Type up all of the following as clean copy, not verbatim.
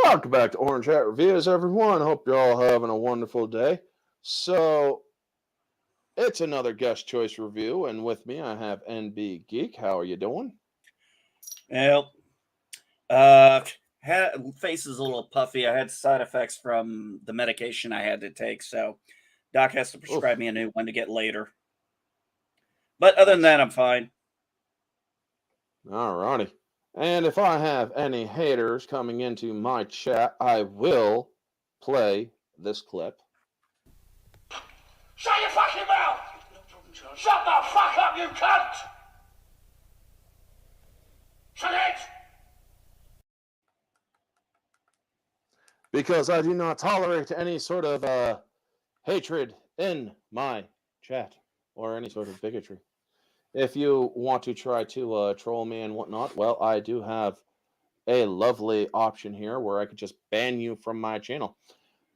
Welcome back to Orange Hat Reviews, everyone. Hope you're all having a wonderful day. So, it's another guest choice review, and with me I have NB Geek. How are you doing? Well, face is a little puffy. I had side effects from the medication I had to take, so doc has to prescribe Oof, me a new one to get later. But other than that's that, I'm fine. alrighty. And if I have any haters coming into my chat, I will play this clip. Shut your fucking mouth! Shut the fuck up, you cunt! Shut it! Because I do not tolerate any sort of hatred in my chat or any sort of bigotry. If you want to try to troll me and whatnot, well, I do have a lovely option here where I could just ban you from my channel.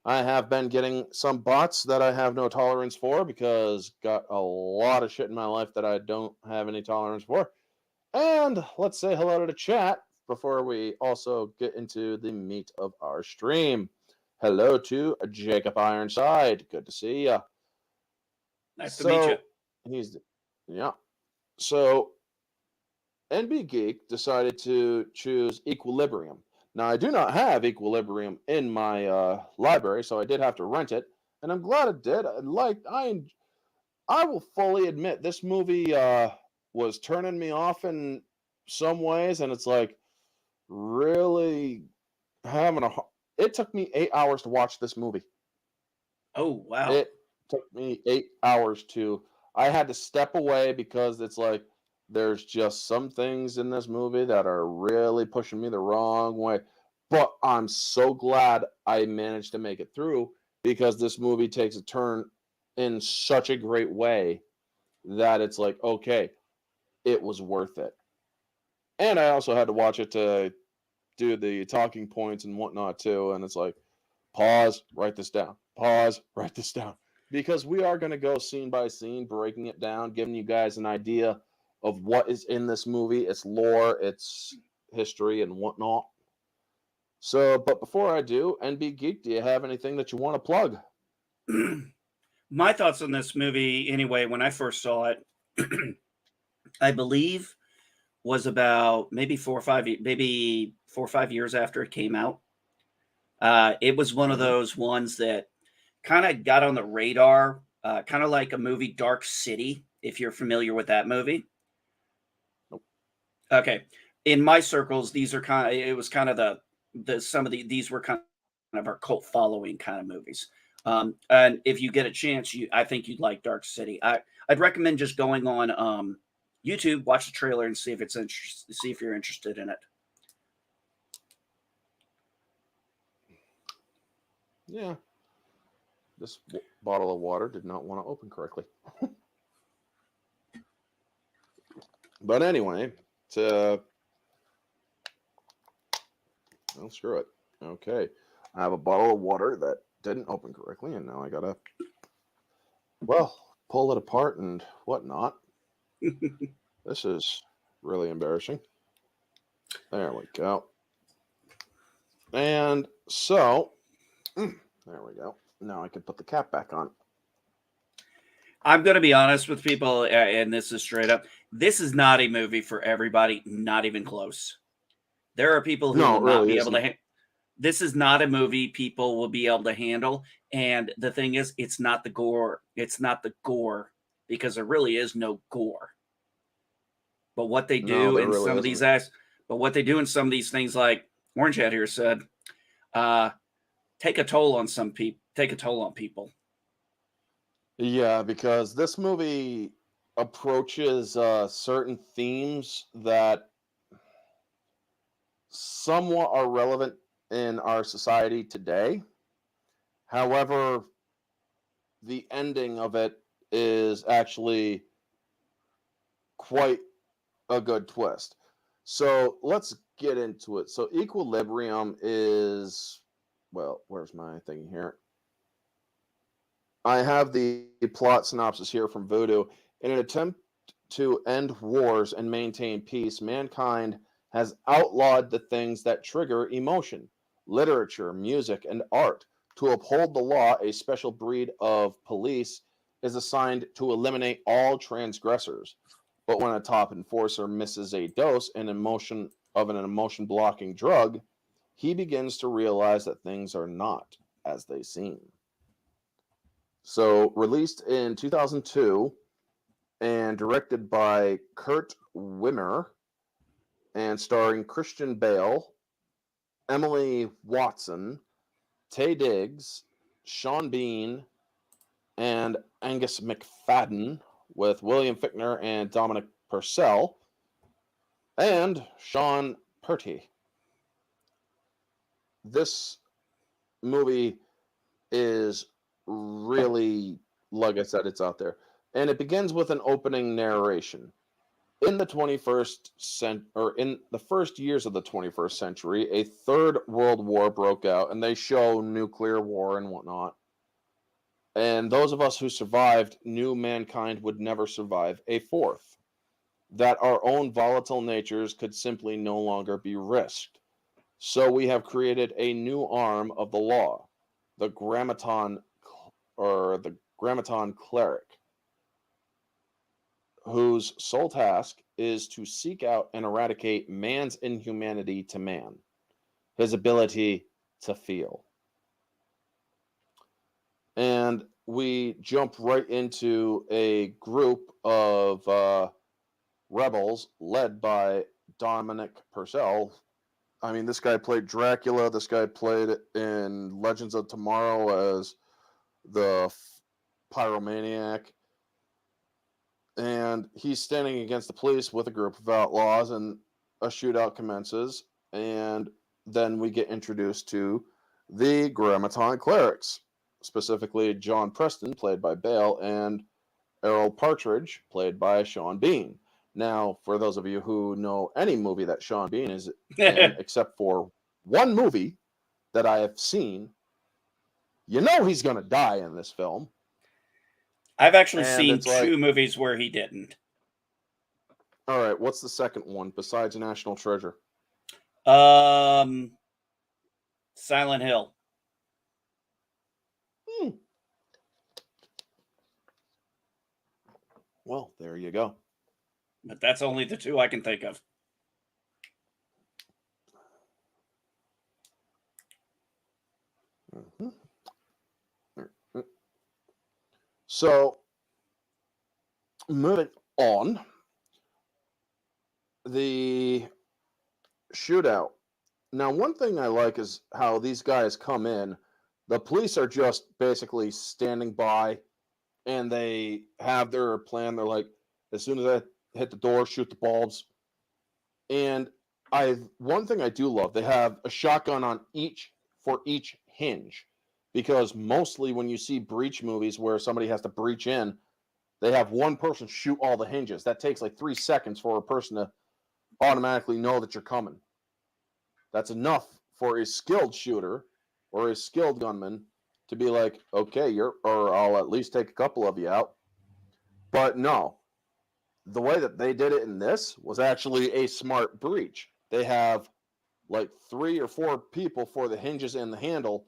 I have been getting some bots that I have no tolerance for because got a lot of shit in my life that I don't have any tolerance for. And let's say hello to the chat before we also get into the meat of our stream. Hello to Jacob Ironside. Good to see you. Nice to meet you. He's yeah. So NB Geek decided to choose Equilibrium. Now I do not have Equilibrium in my library, so I did have to rent it, and I'm glad I did. I will fully admit this movie was turning me off in some ways, and it's like really having a. It took me 8 hours to watch this movie. Oh, wow. It took me 8 hours to. I had to step away because it's like there's just some things in this movie that are really pushing me the wrong way. But I'm so glad I managed to make it through because this movie takes a turn in such a great way that it's like, okay, it was worth it. And I also had to watch it to do the talking points and whatnot too. And it's like, pause, write this down. Pause, write this down. Because we are going to go scene by scene, breaking it down, giving you guys an idea of what is in this movie, its lore, its history, and whatnot. So, but before I do, NB Geek, do you have anything that you want to plug? My thoughts on this movie, anyway, when I first saw it, I believe was about maybe 4 or 5 years after it came out. It was one of Mm-hmm. those ones that kind of got on the radar, kind of like a movie Dark City, if you're familiar with that movie. Nope. Okay. In my circles, these are kind of, it was kind of these were kind of our cult following kind of movies. And if you get a chance, I think you'd like Dark City. I'd recommend just going on YouTube, watch the trailer, and see if see if you're interested in it. Yeah. This bottle of water did not want to open correctly. But anyway, well, screw it. Okay. I have a bottle of water that didn't open correctly, and now I gotta, well, pull it apart and whatnot. This is really embarrassing. There we go. And so, there we go. Now I can put the cap back on. I'm going to be honest with people, and this is straight up. This is not a movie for everybody, not even close. There are people who No, will it not really be able isn't. to. This is not a movie people will be able to handle. And the thing is, it's not the gore. It's not the gore because there really is no gore. But what they No, do there in really some of these isn't. acts, but what they do in some of these things, like Orange Hat here said, uh, take a toll on some people. Take a toll on people. Yeah, because this movie approaches certain themes that somewhat are relevant in our society today. However, the ending of it is actually quite a good twist. So let's get into it. So Equilibrium is, well, where's my thing here? I have the plot synopsis here from Voodoo. In an attempt to end wars and maintain peace, mankind has outlawed the things that trigger emotion, literature, music, and art. To uphold the law, a special breed of police is assigned to eliminate all transgressors. But when a top enforcer misses a dose an emotion blocking drug, he begins to realize that things are not as they seem. So, released in 2002 and directed by Kurt Wimmer and starring Christian Bale, Emily Watson, Taye Diggs, Sean Bean, and Angus McFadden, with William Fichtner and Dominic Purcell, and Sean Purty. This movie is really, like I said, it's out there. And it begins with an opening narration. In the 21st century, or in the first years of the 21st century, a third world war broke out, and they show nuclear war and whatnot. And those of us who survived knew mankind would never survive a fourth, that our own volatile natures could simply no longer be risked. So we have created a new arm of the law, the grammaton cleric, whose sole task is to seek out and eradicate man's inhumanity to man, his ability to feel. And we jump right into a group of rebels led by Dominic Purcell. I mean, this guy played Dracula. This guy played in Legends of Tomorrow as the pyromaniac. And he's standing against the police with a group of outlaws, and a shootout commences. And then we get introduced to the Grammaton clerics, specifically John Preston, played by Bale, and Errol Partridge, played by Sean Bean. Now, for those of you who know any movie that Sean Bean is in, except for one movie that I have seen, you know he's going to die in this film. I've actually And seen it's like- two movies where he didn't. All right, what's the second one besides National Treasure? Silent Hill. Well, there you go. But that's only the two I can think of. So, moving on, the shootout. Now, one thing I like is how these guys come in. The police are just basically standing by, and they have their plan. They're like, as soon as I hit the door, shoot the bulbs. And one thing I do love, they have a shotgun on for each hinge, because mostly when you see breach movies where somebody has to breach in, they have one person shoot all the hinges. That takes like 3 seconds for a person to automatically know that you're coming. That's enough for a skilled shooter or a skilled gunman to be like, okay, or I'll at least take a couple of you out. But no, the way that they did it in this was actually a smart breach. They have like 3 or 4 people for the hinges and the handle,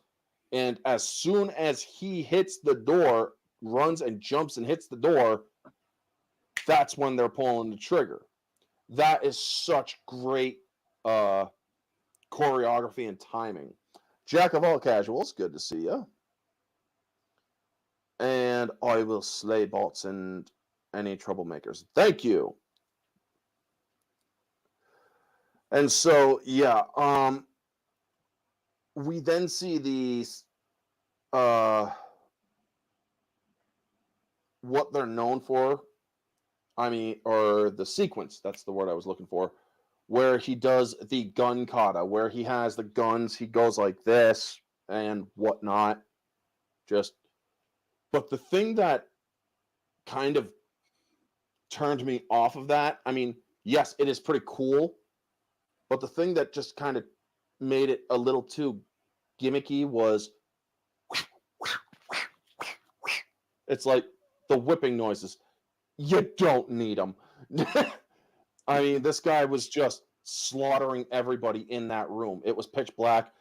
and as soon as he hits the door, runs and jumps and hits the door, that's when they're pulling the trigger. That is such great choreography and timing. Jack of all casuals, good to see you. And I will slay bots and any troublemakers. Thank you. And so, yeah, we then see these what they're known for. I mean, or the sequence, that's the word I was looking for, where he does the gun kata, where he has the guns, he goes like this and whatnot. But the thing that kind of turned me off of that, I mean, yes, it is pretty cool, but the thing that just kind of made it a little too gimmicky was it's like the whipping noises. You don't need them. I mean, this guy was just slaughtering everybody in that room. It was pitch black.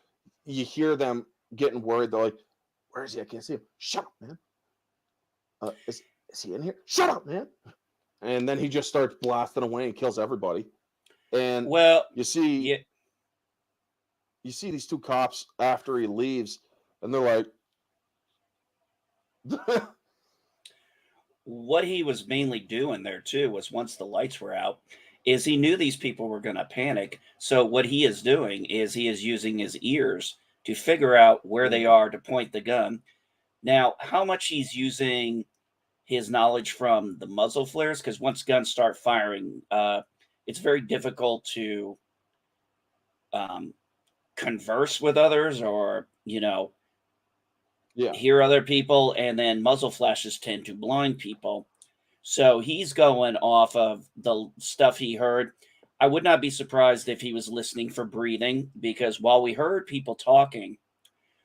you hear them getting worried. They're like, "Where is he? I can't see him. Shut up, man. Is he in here? Shut up, man." And then he just starts blasting away and kills everybody. And Well, you see yeah, these two cops after he leaves, and they're like, what he was mainly doing there too was once the lights were out, is he knew these people were going to panic. So what he is doing is he is using his ears to figure out where they are to point the gun. Now, how much he's using his knowledge from the muzzle flares, because once guns start firing, it's very difficult to um, converse with others, or yeah, hear other people, and then muzzle flashes tend to blind people. So he's going off of the stuff he heard. I would not be surprised if he was listening for breathing, because while we heard people talking,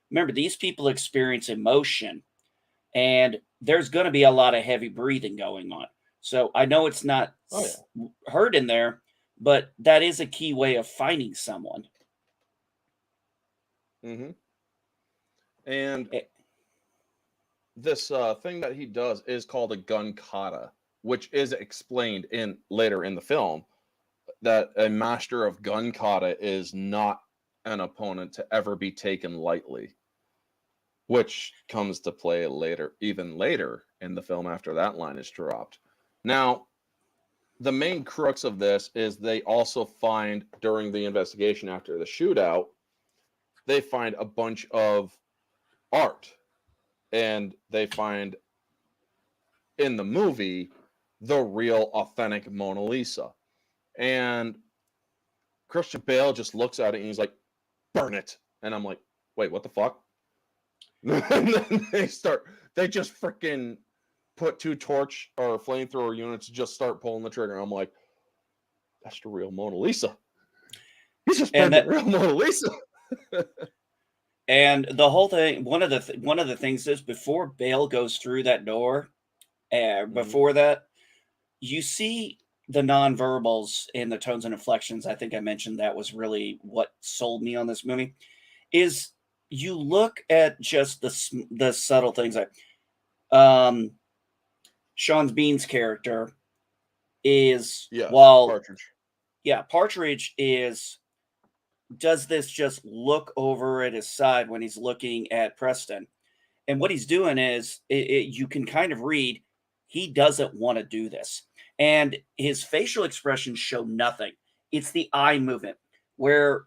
remember, these people experience emotion, and there's going to be a lot of heavy breathing going on. So I know it's not oh yeah. heard in there, but that is a key way of finding someone. Hmm. And Eh, this thing that he does is called a gun kata, which is explained in later in the film, that a master of gun kata is not an opponent to ever be taken lightly, which comes to play later, even later in the film after that line is dropped. Now, the main crux of this is they also find during the investigation after the shootout, they find a bunch of art, and they find in the movie the real authentic Mona Lisa. And Christian Bale just looks at it and he's like, "Burn it." And I'm like, "Wait, what the fuck?" And then they just freaking put two torch or flamethrower units, just start pulling the trigger. I'm like, "That's the real Mona Lisa. He just and burned the that real Mona Lisa." and the whole thing, one of the things is, before Bale goes through that door, Mhm. before that, you see the nonverbals and the tones and inflections. I think I mentioned that was really what sold me on this movie. Is you look at just the subtle things, like um Sean Bean's character is, Yes, while Partridge. yeah, Partridge is, does this just look over at his side when he's looking at Preston. And what he's doing is, you can kind of read, he doesn't want to do this. And his facial expressions show nothing. It's the eye movement where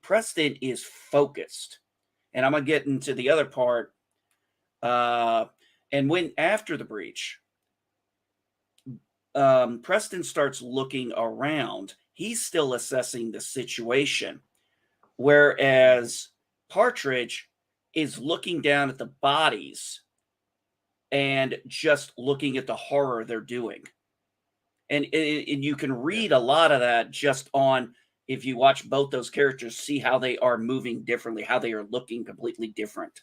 Preston is focused. And I'm going to get into the other part. Uh, and when after the breach, Preston starts looking around, he's still assessing the situation. Mhm. Whereas Partridge is looking down at the bodies and just looking at the horror they're doing. And you can Yeah. read a lot of that just on, if you watch both those characters, see how they are moving differently, how they are looking completely different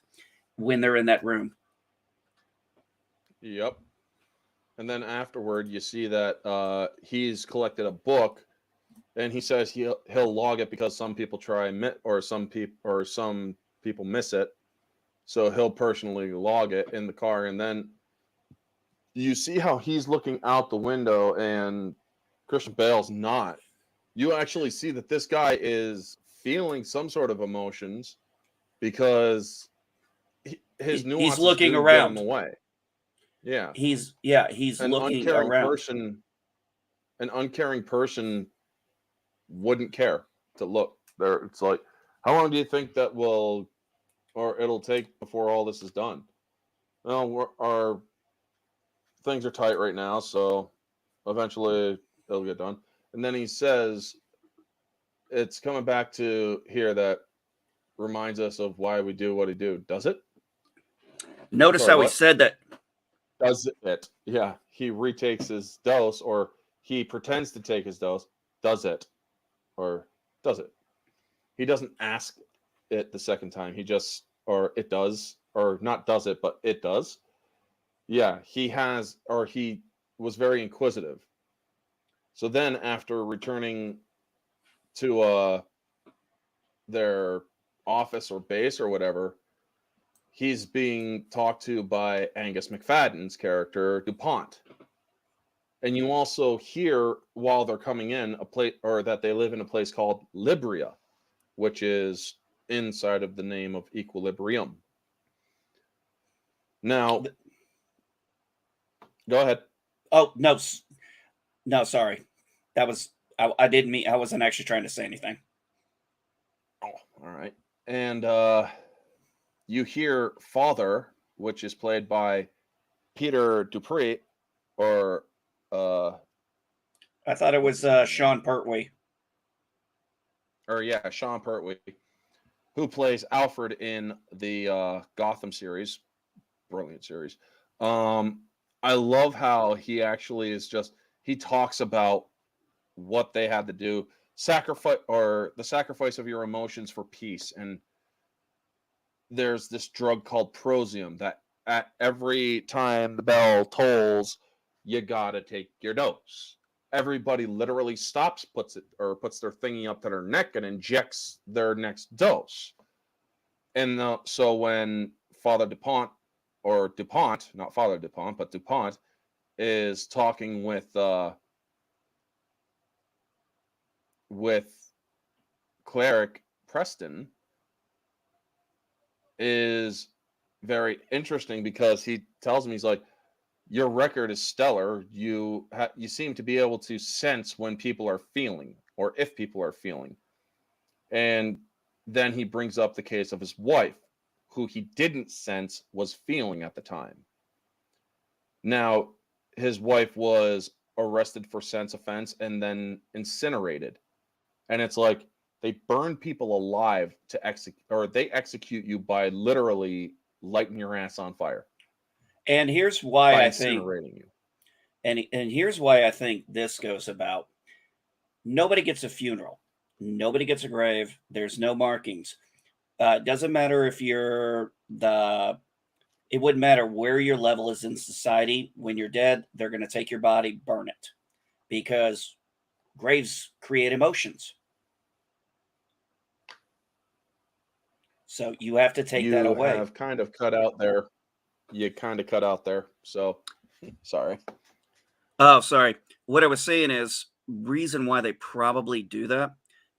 when they're in that room. Yep. And then afterward, you see that he's collected a book, and he says he'll log it because some people some people miss it. So he'll personally log it in the car, and then you see how he's looking out the window, and Christian Bale's not. You actually see that this guy is feeling some sort of emotions because his He's nuances looking do get him around. away. Yeah, He's an looking uncaring around. person, an uncaring person wouldn't care to look there. It's like, how long do you think that will, or it'll take before all this is done? Well, our things are tight right now, so eventually it'll get done. And then he says, it's coming back to here that reminds us of why we do what we do. Does it? Notice Sorry, how he what? said that. Does it? Yeah, he retakes his dose, or he pretends to take his dose. Does it? Or does it? He doesn't ask it the second time. He just, or it does, or not does it, but it does. Yeah, he has, or he was very inquisitive. So then, after returning to their office or base or whatever, he's being talked to by Angus McFadden's character, DuPont. And you also hear while they're coming in a place, or that they live in a place called Libria, which is inside of the name of Equilibrium. Now, go ahead. Oh no, no, sorry. That was I didn't mean. I wasn't actually trying to say anything. Oh, all right. And you hear Father, which is played by Peter Dupree, or I thought it was Sean Pertwee. Sean Pertwee, who plays Alfred in the Gotham series. Brilliant series. I love how he actually is he talks about what they had to do, the sacrifice of your emotions for peace. And there's this drug called Prosium that at every time the bell tolls, you gotta take your dose. Everybody literally stops, puts their thingy up to their neck and injects their next dose. And so when Father DuPont, or DuPont, not Father DuPont, but DuPont, is talking with Cleric Preston, is very interesting because he tells me, he's like, your record is stellar. You seem to be able to sense when people are feeling, or if people are feeling. And then he brings up the case of his wife, who he didn't sense was feeling at the time. Now, his wife was arrested for sense offense and then incinerated. And it's like they burn people alive to execute, or they execute you by literally lighting your ass on fire. And here's why by I think, incinerating you. and here's why I think this goes about. Nobody gets a funeral. Nobody gets a grave. There's no markings. It doesn't matter if you're it wouldn't matter where your level is in society. When you're dead, they're going to take your body, burn it, because graves create emotions. So you have to take that away. You have kind of cut out there. You kind of cut out there. So, sorry. Oh, sorry. What I was saying is, reason why they probably do that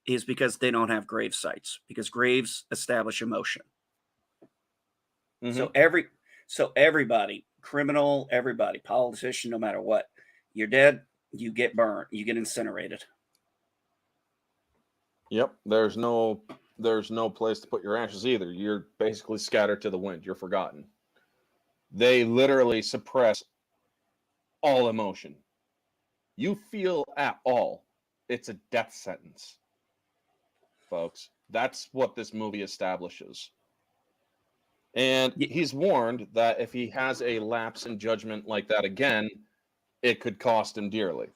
is because they don't have grave sites, because graves establish emotion. Mm-hmm. So everybody, criminal, everybody, politician, no matter what, you're dead, you get burned, you get incinerated. Yep. There's no place to put your ashes either. You're basically scattered to the wind. You're forgotten. They literally suppress all emotion. You feel at all, it's a death sentence, folks. That's what this movie establishes. And he's warned that if he has a lapse in judgment like that again, it could cost him dearly.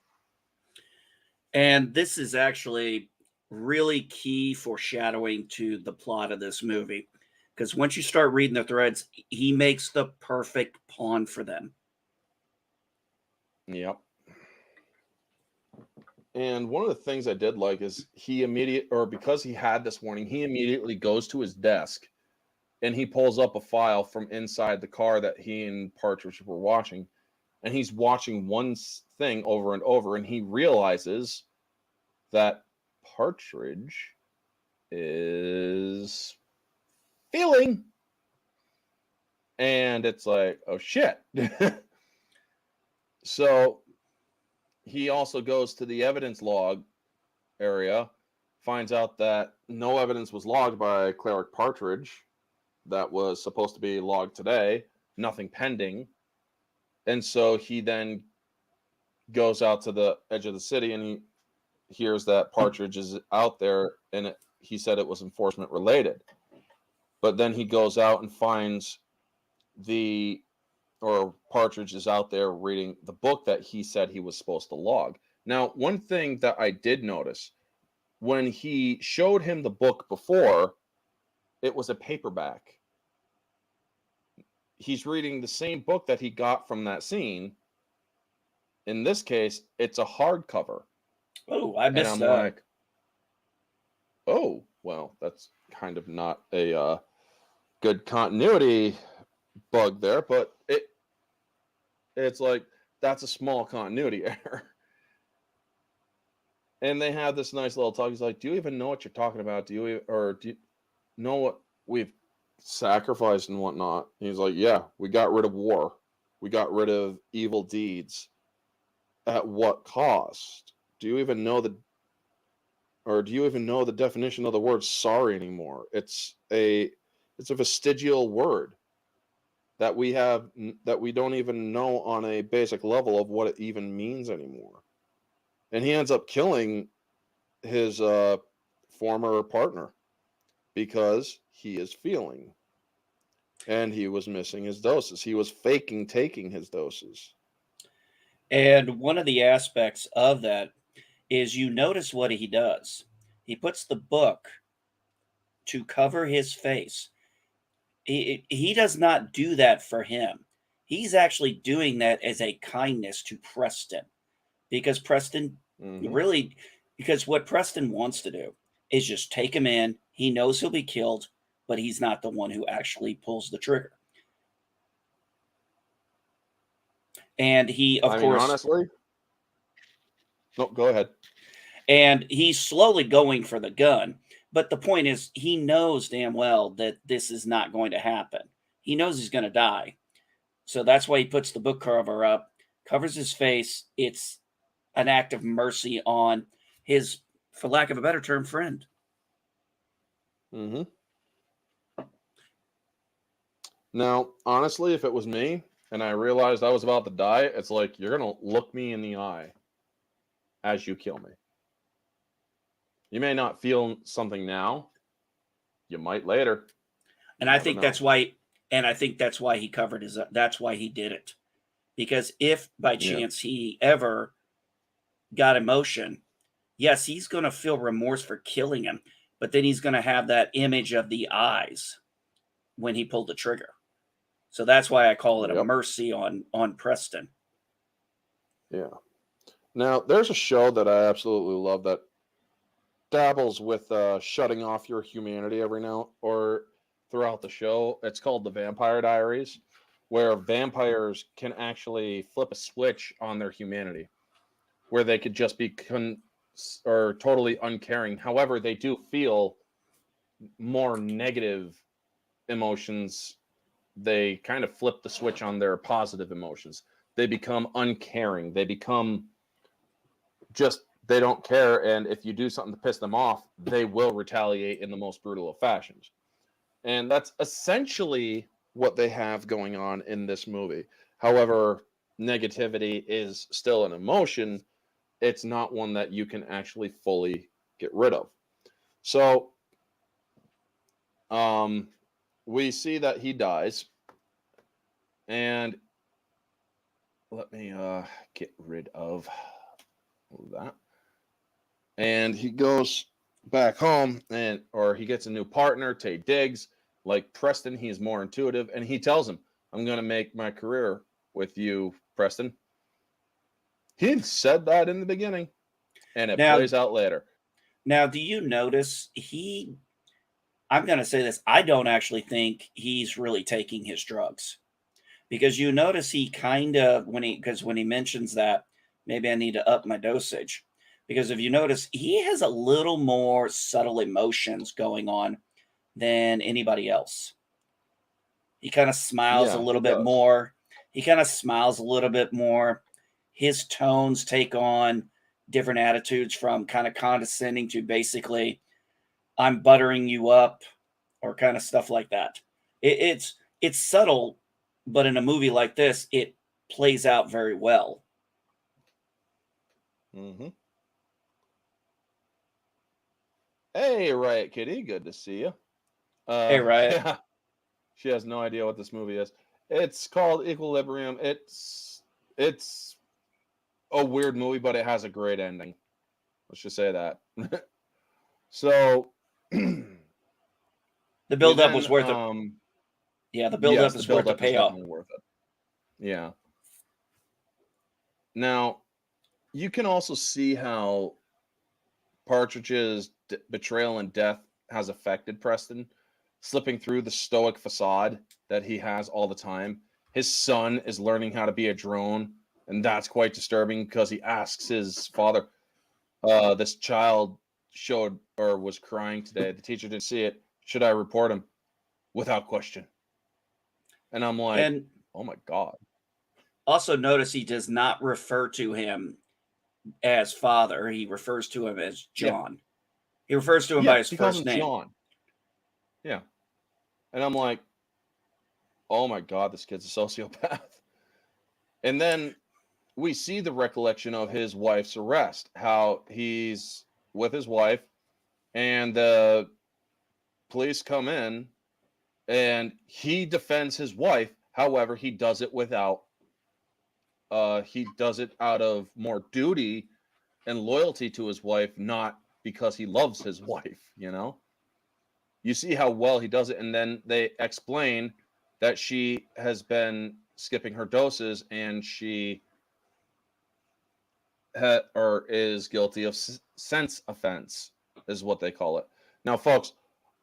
And this is actually really key foreshadowing to the plot of this movie. Because once you start reading the threads, he makes the perfect pawn for them. Yep. And one of the things I did like is because he had this warning, he immediately goes to his desk and he pulls up a file from inside the car that he and Partridge were watching. And he's watching one thing over and over, and he realizes that Partridge is feeling. And it's like, oh shit. So he also goes to the evidence log area, finds out that no evidence was logged by Cleric Partridge that was supposed to be logged today, nothing pending. And so he then goes out to the edge of the city and he hears that Partridge is out there, and he said it was enforcement related. But then he goes out and finds Partridge is out there reading the book that he said he was supposed to log. Now, one thing that I did notice, when he showed him the book before, it was a paperback. He's reading the same book that he got from that scene. In this case, it's a hardcover. Oh, I missed that. Like, oh, well, that's kind of not a good continuity bug there, but it's like that's a small continuity error. And they have this nice little talk. He's like, "Do you even know what you're talking about? Do you know what we've sacrificed and whatnot?" And he's like, "Yeah, we got rid of war. We got rid of evil deeds. At what cost? Do you even know do you even know the definition of the word sorry anymore? It's a vestigial word that we don't even know on a basic level of what it even means anymore." And he ends up killing his former partner because he is feeling, and he was missing his doses. He was faking taking his doses. And one of the aspects of that is you notice what he does. He puts the book to cover his face. He does not do that for him. He's actually doing that as a kindness to Preston because Preston Mm-hmm. really, because what Preston wants to do is just take him in. He knows he'll be killed, but he's not the one who actually pulls the trigger. And he, of I mean, course, honestly, no, go ahead. and he's slowly going for the gun. But the point is, he knows damn well that this is not going to happen. He knows he's going to die. So that's why he puts the book cover up, covers his face. It's an act of mercy on his, for lack of a better term, friend. Mm-hmm. Now, honestly, if it was me and I realized I was about to die, it's like you're gonna look me in the eye as you kill me. You may not feel something now. You might later. And You I never think know. that's why. And I think that's why he covered his. That's why he did it. Because if by Yeah. chance he ever got emotion, yes, he's going to feel remorse for killing him, but then he's going to have that image of the eyes when he pulled the trigger. So that's why I call it a Yep. mercy on Preston. Yeah. Now, there's a show that I absolutely love that dabbles with shutting off your humanity every now or throughout the show. It's called The Vampire Diaries, where vampires can actually flip a switch on their humanity, where they could just be or totally uncaring. However, they do feel more negative emotions. They kind of flip the switch on their positive emotions. They become uncaring. They become just they don't care, and if you do something to piss them off, they will retaliate in the most brutal of fashions. And that's essentially what they have going on in this movie. However, negativity is still an emotion. It's not one that you can actually fully get rid of. So, um, we see that he dies, and let me get rid of that. And he goes back home, or he gets a new partner, Tay Diggs. Like Preston, he's more intuitive, and he tells him, "I'm going to make my career with you, Preston." He said that in the beginning, and it Now, plays out later. now, do you notice he? I'm going to say this. I don't actually think he's really taking his drugs because you notice he kind of when he mentions that maybe I need to up my dosage because if you notice he has a little more subtle emotions going on than anybody else. He kind of smiles a Yeah, he little bit does. more. He kind of smiles a little bit more. His tones take on different attitudes from kind of condescending to basically I'm buttering you up or kind of stuff like that. It's subtle, but in a movie like this, it plays out very well. Mm-hmm. Hey, Riot Kitty, good to see you. Hey, Riot. Yeah, she has no idea what this movie is. It's called Equilibrium. It's a weird movie, but it has a great ending. Let's just say that. So The we buildup was then worth it. Yeah, the buildup yes, the is worth the buildup is payoff. definitely worth it. Yeah. Now you can also see how Partridge's betrayal and death has affected Preston, slipping through the stoic facade that he has all the time. His son is learning how to be a drone, and that's quite disturbing because he asks his father, this child showed or was crying today. The teacher didn't see it. Should I report him? Without question. And I'm like, And oh my God. also notice he does not refer to him as father. He refers to him as Yeah. John. He refers to him Yeah, by his he calls first him name. John. Yeah. And I'm like, oh my God, this kid's a sociopath. And then we see the recollection of his wife's arrest, how he's with his wife and the police come in and he defends his wife. However, he does it without, he does it out of more duty and loyalty to his wife, not because he loves his wife, you know? You see how well he does it. And then they explain that she has been skipping her doses and she or is guilty of sense offense, is what they call it. Now, folks,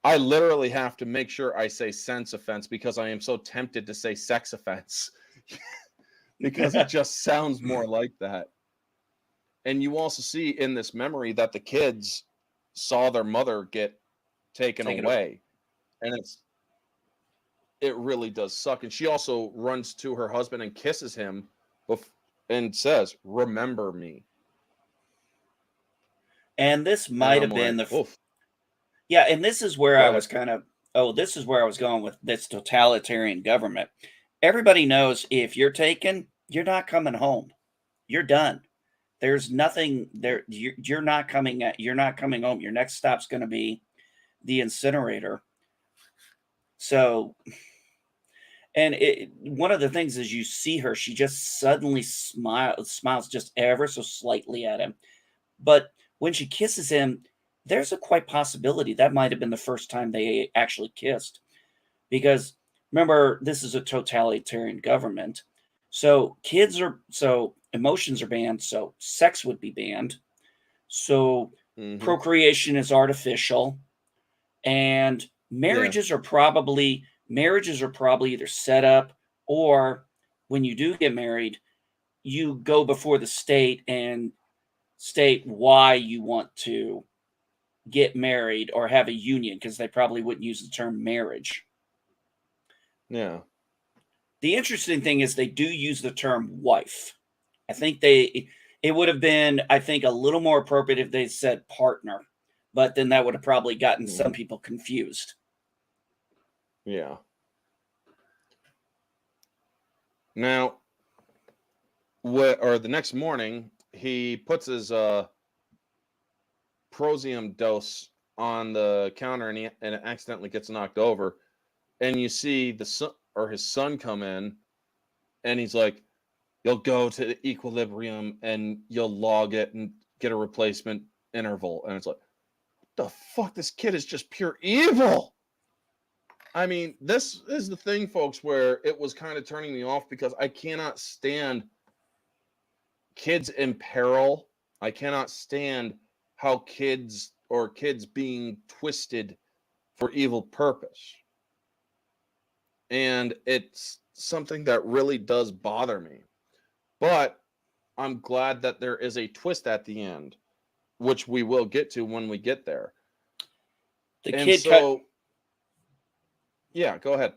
I literally have to make sure I say sense offense because I am so tempted to say sex offense because it just sounds more like that. And you also see in this memory that the kids saw their mother get taken away. And it really does suck. And she also runs to her husband and kisses him and says, "Remember me." And this And might I'm have been like, the oof. yeah, and this is where Go I ahead. was kind of this is where I was going with this totalitarian government. Everybody knows if you're taken, you're not coming home. You're done. There's nothing there. You're not coming you're not coming home. Your next stop's going to be the incinerator. So, and one of the things is you see her, she just suddenly smiles just ever so slightly at him. But when she kisses him, there's a quite possibility that might have been the first time they actually kissed. Because remember, this is a totalitarian government. So emotions are banned, so sex would be banned. So Mm-hmm. procreation is artificial, and Yeah. marriages are probably either set up, or when you do get married, you go before the state and state why you want to get married or have a union, because they probably wouldn't use the term marriage. Yeah. The interesting thing is they do use the term wife. I think it would have been, I think, a little more appropriate if they said partner, but then that would have probably gotten some people confused. Yeah. Now, or the next morning, he puts his prosium dose on the counter and it accidentally gets knocked over. And you see the son or his son come in and he's like, "You'll go to the equilibrium and you'll log it and get a replacement interval." And it's like, what the fuck? This kid is just pure evil. I mean, this is the thing, folks, where it was kind of turning me off because I cannot stand kids in peril. I cannot stand how kids being twisted for evil purpose. And it's something that really does bother me. But I'm glad that there is a twist at the end, which we will get to when we get there. The And kid so, yeah, go ahead.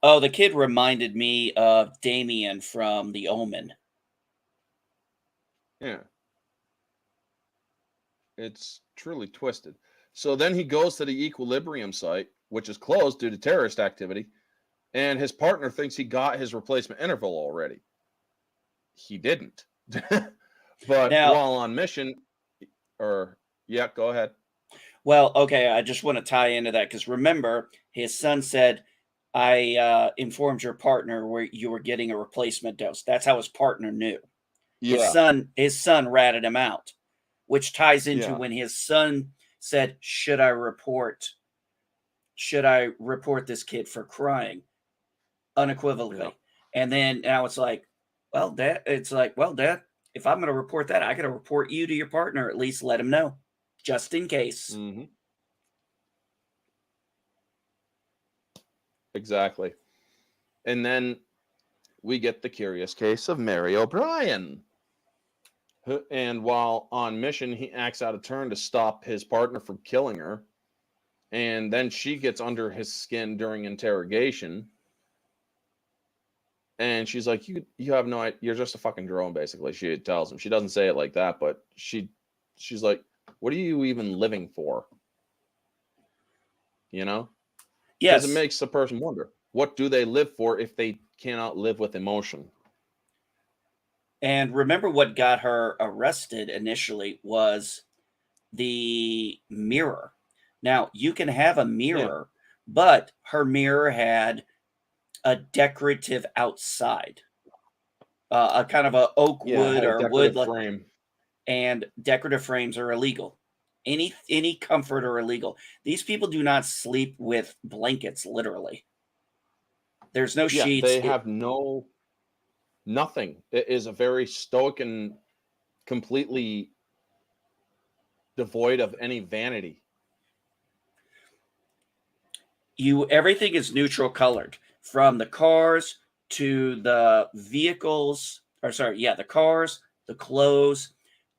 Oh, the kid reminded me of Damien from The Omen. Yeah. It's truly twisted. So then he goes to the equilibrium site, which is closed due to terrorist activity, and his partner thinks he got his replacement interval already. He didn't. But Now, while on mission, or yeah, go ahead. well, okay, I just want to tie into that because remember, his son said, I informed your partner where you were getting a replacement dose. That's how his partner knew. Yeah, His son ratted him out, which ties into yeah, when his son said, should I report this kid for crying? Unequivocally. yeah. And then now it's like, Dad, if I'm going to report that, I got to report you to your partner. At least let him know, just in case. Mm-hmm. exactly. And then we get the curious case of Mary O'Brien. And while on mission, he acts out of turn to stop his partner from killing her. And then she gets under his skin during interrogation. And she's like, you have no idea. You're just a fucking drone, basically. She tells him. She doesn't say it like that, but she's like, what are you even living for? You know? Because it Yes. makes the person wonder, what do they live for if they cannot live with emotion? And remember what got her arrested initially was the mirror. Now, you can have a mirror, but her mirror had a decorative outside, a kind of a oak Yeah, it wood had a or wood, decorative frame. and decorative frames are illegal. Any comfort are illegal. These people do not sleep with blankets, literally. There's no Yeah, sheets. they have nothing. It is a very stoic and completely devoid of any vanity. Everything is neutral colored, from the cars to the vehicles, or sorry, yeah, the cars, the clothes.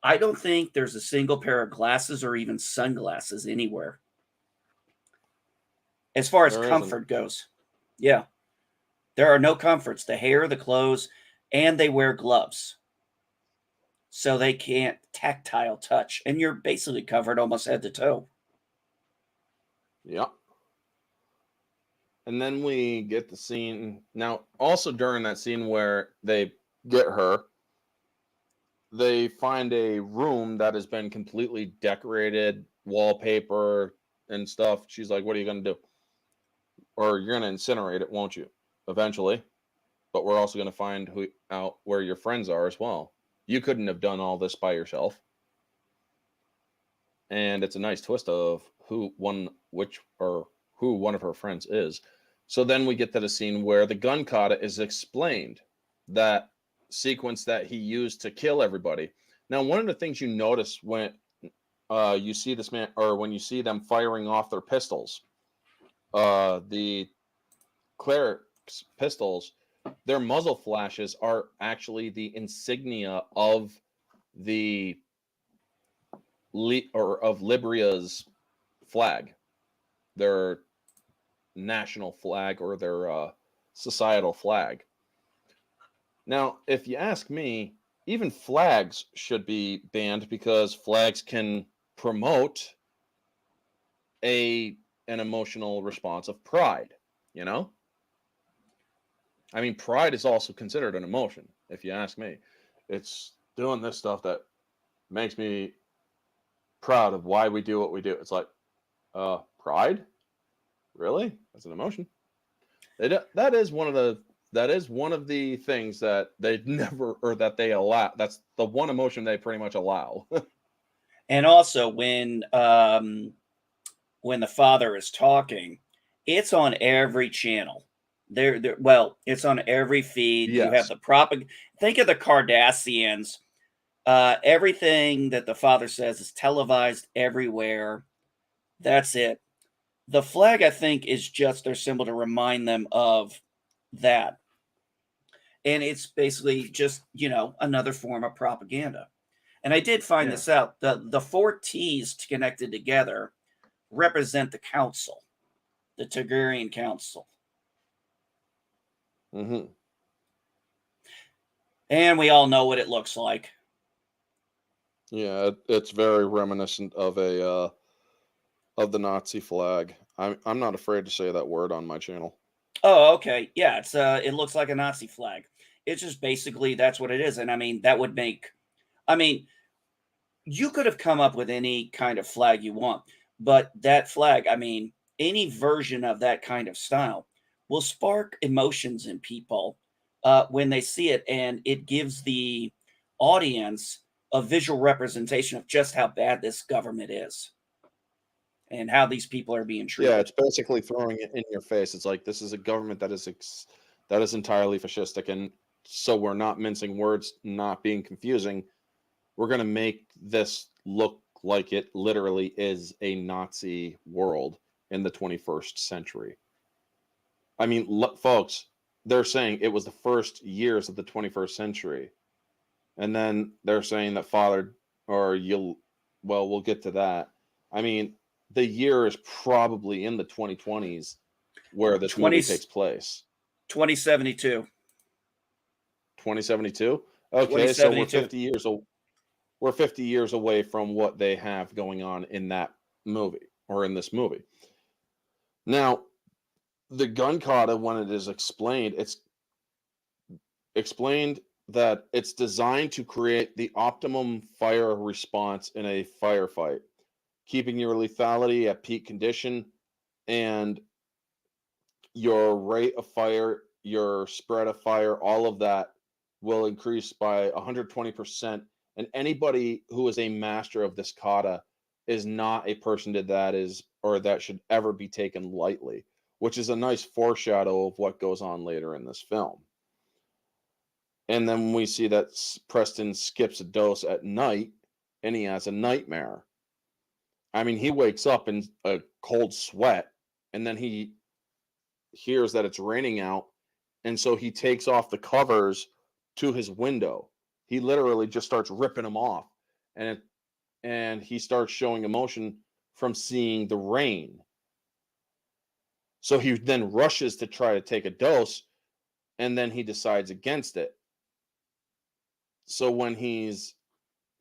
I don't think there's a single pair of glasses or even sunglasses anywhere as far as There isn't. comfort goes. Yeah, there are no comforts. The hair, the clothes, and they wear gloves so they can't tactile touch, and you're basically covered almost head to toe. Yeah. And then we get the scene. Now, also during that scene where they get her, they find a room that has been completely decorated, wallpaper and stuff. She's like, what are you going to do? Or you're going to incinerate it, won't you? Eventually. But we're also going to find out where your friends are as well. You couldn't have done all this by yourself. And it's a nice twist of who one of her friends is. So then we get to the scene where the gun kata is explained, that sequence that he used to kill everybody. Now, one of the things you notice when you see this man, or when you see them firing off their pistols, the cleric's pistols, their muzzle flashes are actually the insignia of the of Libria's flag, their national flag or their societal flag. Now, if you ask me, even flags should be banned because flags can promote an emotional response of pride, you know? I mean, pride is also considered an emotion, if you ask me. It's doing this stuff that makes me proud of why we do what we do. It's like, pride? Really? That's an emotion. That is one of the things that they never, or that they allow. That's the one emotion they pretty much allow. And also, when the father is talking, it's on every channel. Well, it's on every feed. You have Yes. the think of the Kardashians. Everything that the father says is televised everywhere. That's it. The flag, I think, is just their symbol to remind them of that. And it's basically just, another form of propaganda. And I did find Yeah. this out. The four T's connected together represent the council, the Targaryen Council. Mm-hmm. And we all know what it looks like. Yeah, it's very reminiscent of of the Nazi flag. I'm not afraid to say that word on my channel. Oh, okay. Yeah, it looks like a Nazi flag. It's just basically that's what it is. And I mean, you could have come up with any kind of flag you want, but that flag, any version of that kind of style will spark emotions in people when they see it, and it gives the audience a visual representation of just how bad this government is and how these people are being Yeah, treated. it's basically throwing it in your face. It's like, this is a government that is entirely fascistic, and so we're not mincing words, not being confusing. We're going to make this look like it literally is a Nazi world in the 21st century. I mean, folks, they're saying it was the first years of the 21st century. And then they're saying that father, or well, we'll get to that. I mean, the year is probably in the 2020s where this 20, movie takes place. 2072. 2072? Okay, so 2072. we're 50 years away from what they have going on in that movie or in this movie. Now, the gun kata, when it is explained, it's explained that it's designed to create the optimum fire response in a firefight, keeping your lethality at peak condition and your rate of fire, your spread of fire, all of that will increase by 120%. And anybody who is a master of this kata is not a person that is or that should ever be taken lightly, which is a nice foreshadow of what goes on later in this film. And then we see that Preston skips a dose at night and he has a nightmare. I mean, he wakes up in a cold sweat and then he hears that it's raining out. And so he takes off the covers to his window. He literally just starts ripping them off. And he starts showing emotion from seeing the rain. So he then rushes to try to take a dose and then he decides against it. So when he's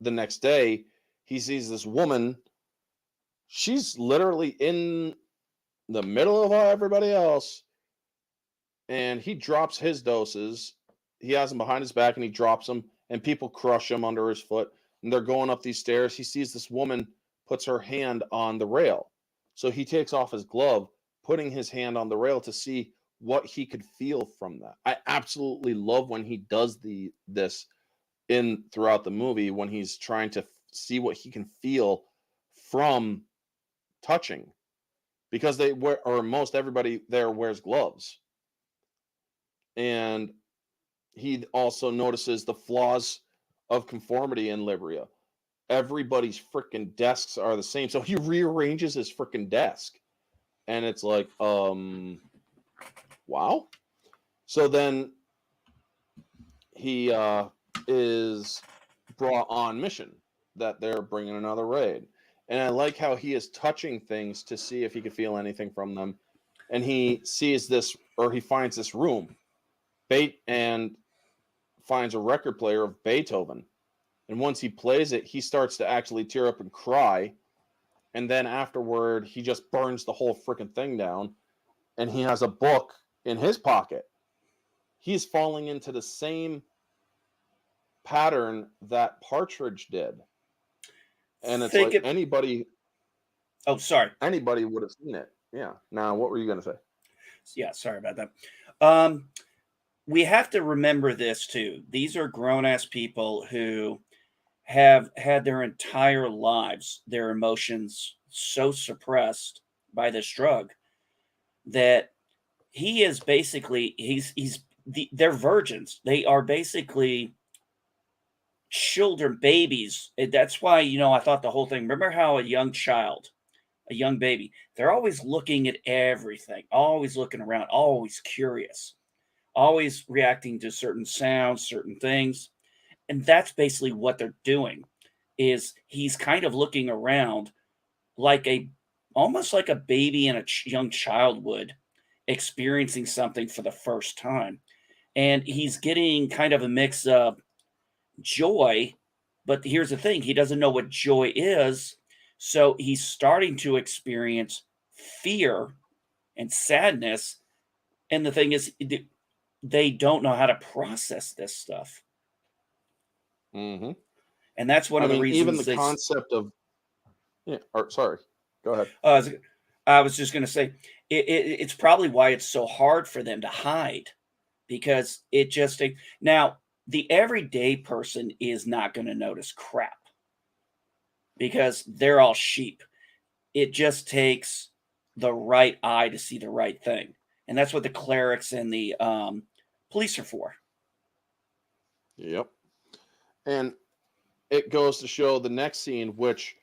the next day, he sees this woman. She's literally in the middle of everybody else. And he drops his doses. He has them behind his back and he drops them. And people crush him under his foot. And they're going up these stairs. He sees this woman puts her hand on the rail. So he takes off his glove, putting his hand on the rail to see what he could feel from that. I absolutely love when he does this in throughout the movie when he's trying to see what he can feel from touching, because they wear, or most everybody there wears gloves. And he also notices the flaws of conformity in Libria. Everybody's freaking desks are the same, so he rearranges his freaking desk, and it's like, wow. So then he is brought on mission that they're bringing another raid. And I like how he is touching things to see if he can feel anything from them. And he sees this, or he finds this room, and finds a record player of Beethoven. And once he plays it, he starts to actually tear up and cry. And then afterward, he just burns the whole freaking thing down. And he has a book in his pocket. He's falling into the same pattern that Partridge did. And it's like anybody would have seen it. Yeah. Now, what were you going to say? Yeah, sorry about that. We have to remember this too. These are grown-ass people who have had their entire lives, their emotions so suppressed by this drug that he is basically they're virgins. They are basically children, babies. That's why, I thought the whole thing. Remember how a young baby, they're always looking at everything, always looking around, always curious, always reacting to certain sounds, certain things. And that's basically what they're doing. Is he's kind of looking around like almost like a baby and a young child would, experiencing something for the first time. And he's getting kind of a mix of joy, but here's the thing, he doesn't know what joy is. So he's starting to experience fear and sadness. And the thing is, they don't know how to process this stuff. Mm-hmm. And that's one of the reasons. Even the concept of, sorry, go ahead. I was just going to say, it's probably why it's so hard for them to hide, because it just now the everyday person is not going to notice crap because they're all sheep. It just takes the right eye to see the right thing, and that's what the clerics and the police are for. Yep. And it goes to show the next scene, which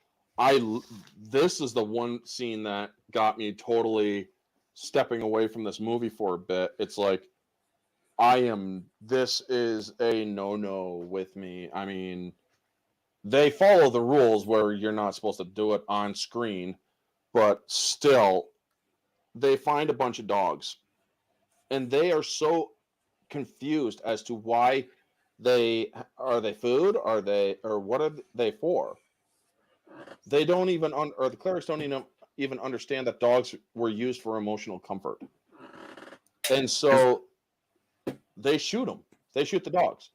this is the one scene that got me totally stepping away from this movie for a bit, it's like this is a no with me. I mean, they follow the rules where you're not supposed to do it on screen, but still, they find a bunch of dogs and they are so confused as to why are they food, or what are they for? They don't even or the clerics don't even understand that dogs were used for emotional comfort, and so they shoot them. They shoot the dogs,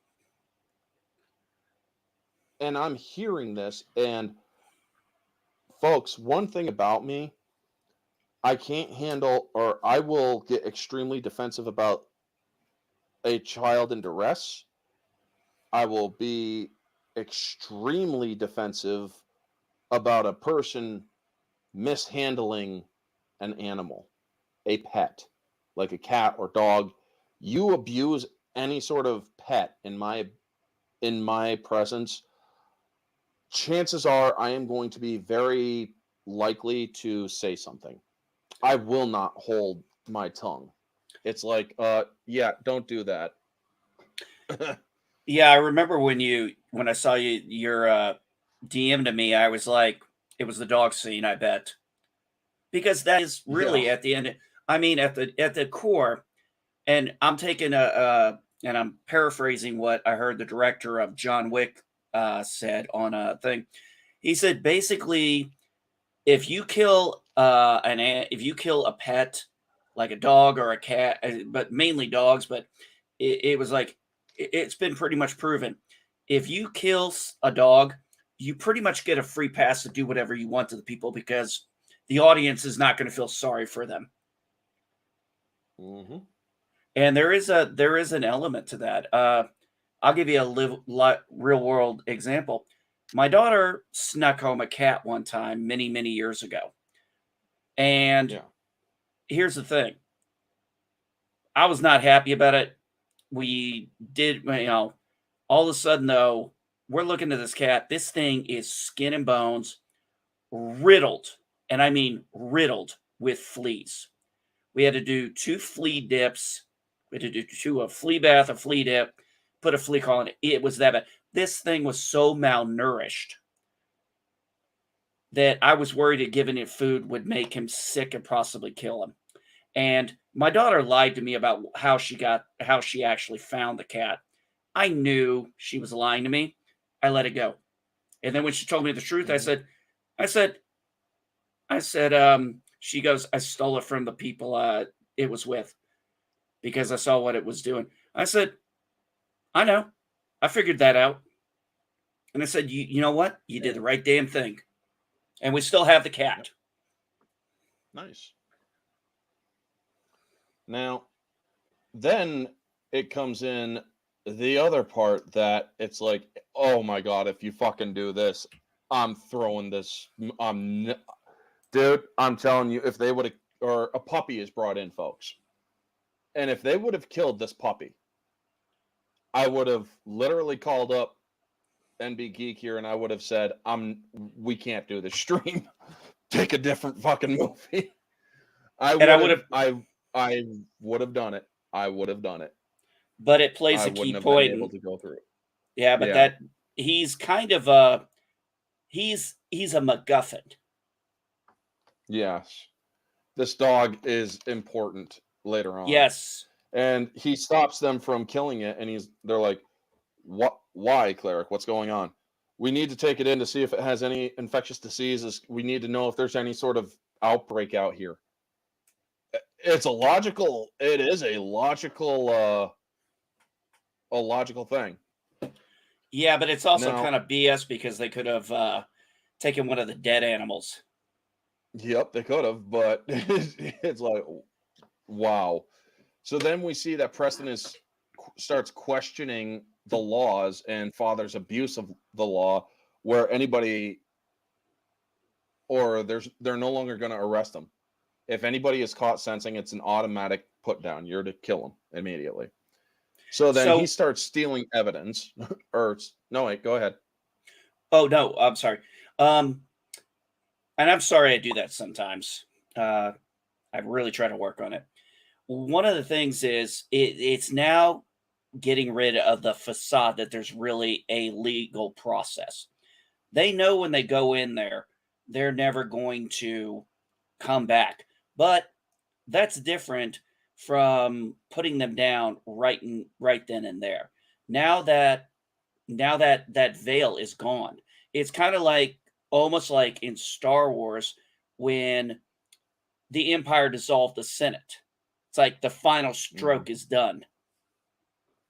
and I'm hearing this. And folks, one thing about me, I can't handle, or I will get extremely defensive about a child in duress. I will be extremely defensive about a person mishandling an animal, a pet, like a cat or dog. You abuse any sort of pet in my presence, chances are I am going to be very likely to say something. I will not hold my tongue. It's like, yeah, don't do that. Yeah, I remember when I saw your DM to me, I was like, it was the dog scene, I bet. Because that is Yeah. really at the end. I mean, at the core, and I'm taking and I'm paraphrasing what I heard the director of John Wick said on a thing. He said basically, if you kill if you kill a pet like a dog or a cat, but mainly dogs, but it was like it's been pretty much proven. If you kill a dog, you pretty much get a free pass to do whatever you want to the people because the audience is not going to feel sorry for them. Mm-hmm. And there is an element to that. I'll give you a real world example. My daughter snuck home a cat one time many years ago, and Yeah. here's the thing: I was not happy about it. We did, all of a sudden though, we're looking at this cat. This thing is skin and bones, riddled, and I mean riddled with fleas. We had to do 2 flea dips. We had to do a flea bath, a flea dip, put a flea collar in it. It was that bad. This thing was so malnourished that I was worried that giving it food would make him sick and possibly kill him. And my daughter lied to me about how she actually found the cat. I knew she was lying to me. I let it go. And then when she told me the truth, Mm-hmm. I said, she goes, I stole it from the people it was with because I saw what it was doing. I said, I know. I figured that out. And I said, you know what? You did the right damn thing. And we still have the cat. Yep. Nice. Now, then it comes in the other part that it's like, oh my god, if you fucking do this, I'm throwing this. Dude, I'm telling you, if they would have, or a puppy is brought in, folks, and if they would have killed this puppy, I would have literally called up NB Geek here and I would have said, we can't do this stream. Pick a different fucking movie. I would have done it. I would have done it. But it plays I a key wouldn't have point. been able to go through it. Yeah, but Yeah. he's kind of he's a MacGuffin. Yes. This dog is important later on. Yes. And he stops them from killing it, and they're like, "What? Why, cleric? What's going on? We need to take it in to see if it has any infectious diseases. We need to know if there's any sort of outbreak out here." It is a logical thing. Yeah, but it's also Now, kind of BS because they could have taken one of the dead animals. yep, they could have, but it's like, wow. So then we see that Preston starts questioning the laws and Father's abuse of the law, where anybody, or they're no longer going to arrest him. If anybody is caught sensing, it's an automatic put down. You're to kill him immediately. So then he starts stealing evidence. No, wait, go ahead. Oh no, I'm sorry. And I'm sorry I do that sometimes. I've really tried to work on it. One of the things is it's now getting rid of the facade that there's really a legal process. They know when they go in there, they're never going to come back. But that's different from putting them down right then and there. Now that that veil is gone, it's kind of like almost like in Star Wars when the Empire dissolved the Senate. It's like the final Mhm. stroke is done.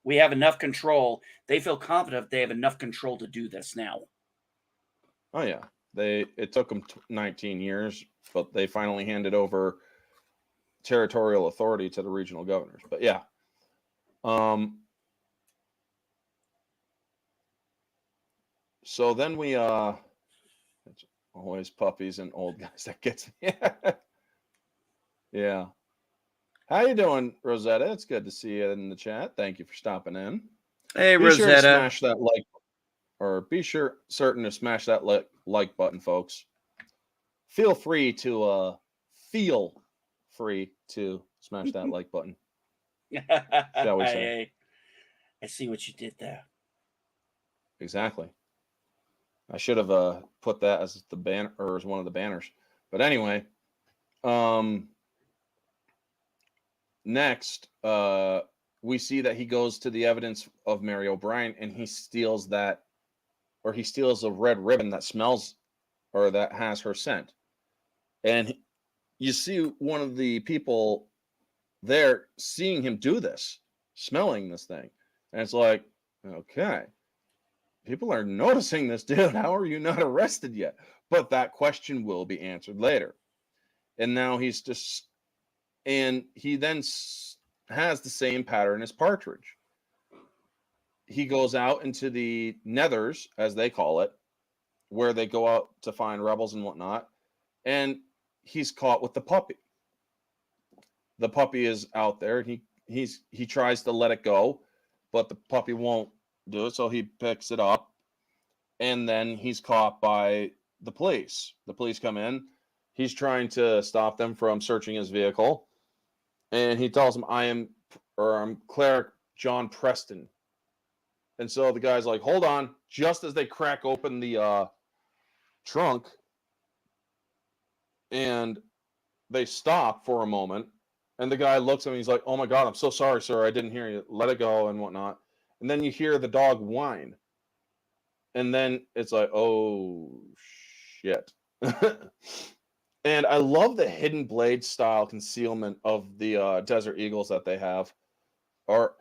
We have enough control. They feel confident they have enough control to do this now. Oh yeah, it took them 19 years, but they finally handed over territorial authority to the regional governors. But yeah, um, so then it's always puppies and old guys that gets me. Yeah. How you doing, Rosetta? It's good to see you in the chat. Thank you for stopping in. Hey, Be sure to Rosetta. smash that like, or be certain to smash that like button, folks. Feel free to smash that like button. Shall we say? I see what you did there. Exactly. I should have put that as the banner or as one of the banners. But anyway, next, we see that he goes to the evidence of Mary O'Brien and he steals that, or he steals a red ribbon that smells or that has her scent. And you see one of the people there seeing him do this, smelling this thing. And it's like, okay, people are noticing this, dude. How are you not arrested yet? But that question will be answered later. And now he's just, and he then has the same pattern as Partridge. He goes out into the nethers, as they call it, where they go out to find rebels and whatnot. And he's caught with the puppy. The puppy is out there. And he tries to let it go, but the puppy won't do it. So he picks it up, and then he's caught by the police. The police come in. He's trying to stop them from searching his vehicle, and he tells them, I'm Cleric John Preston. And so the guy's like, hold on. Just as they crack open the trunk, and they stop for a moment, and the guy looks at him, he's like, oh my God, I'm so sorry, sir. I didn't hear you. Let it go and whatnot. And then you hear the dog whine. And then it's like, oh shit. And I love the hidden blade style concealment of the Desert Eagles that they have. Are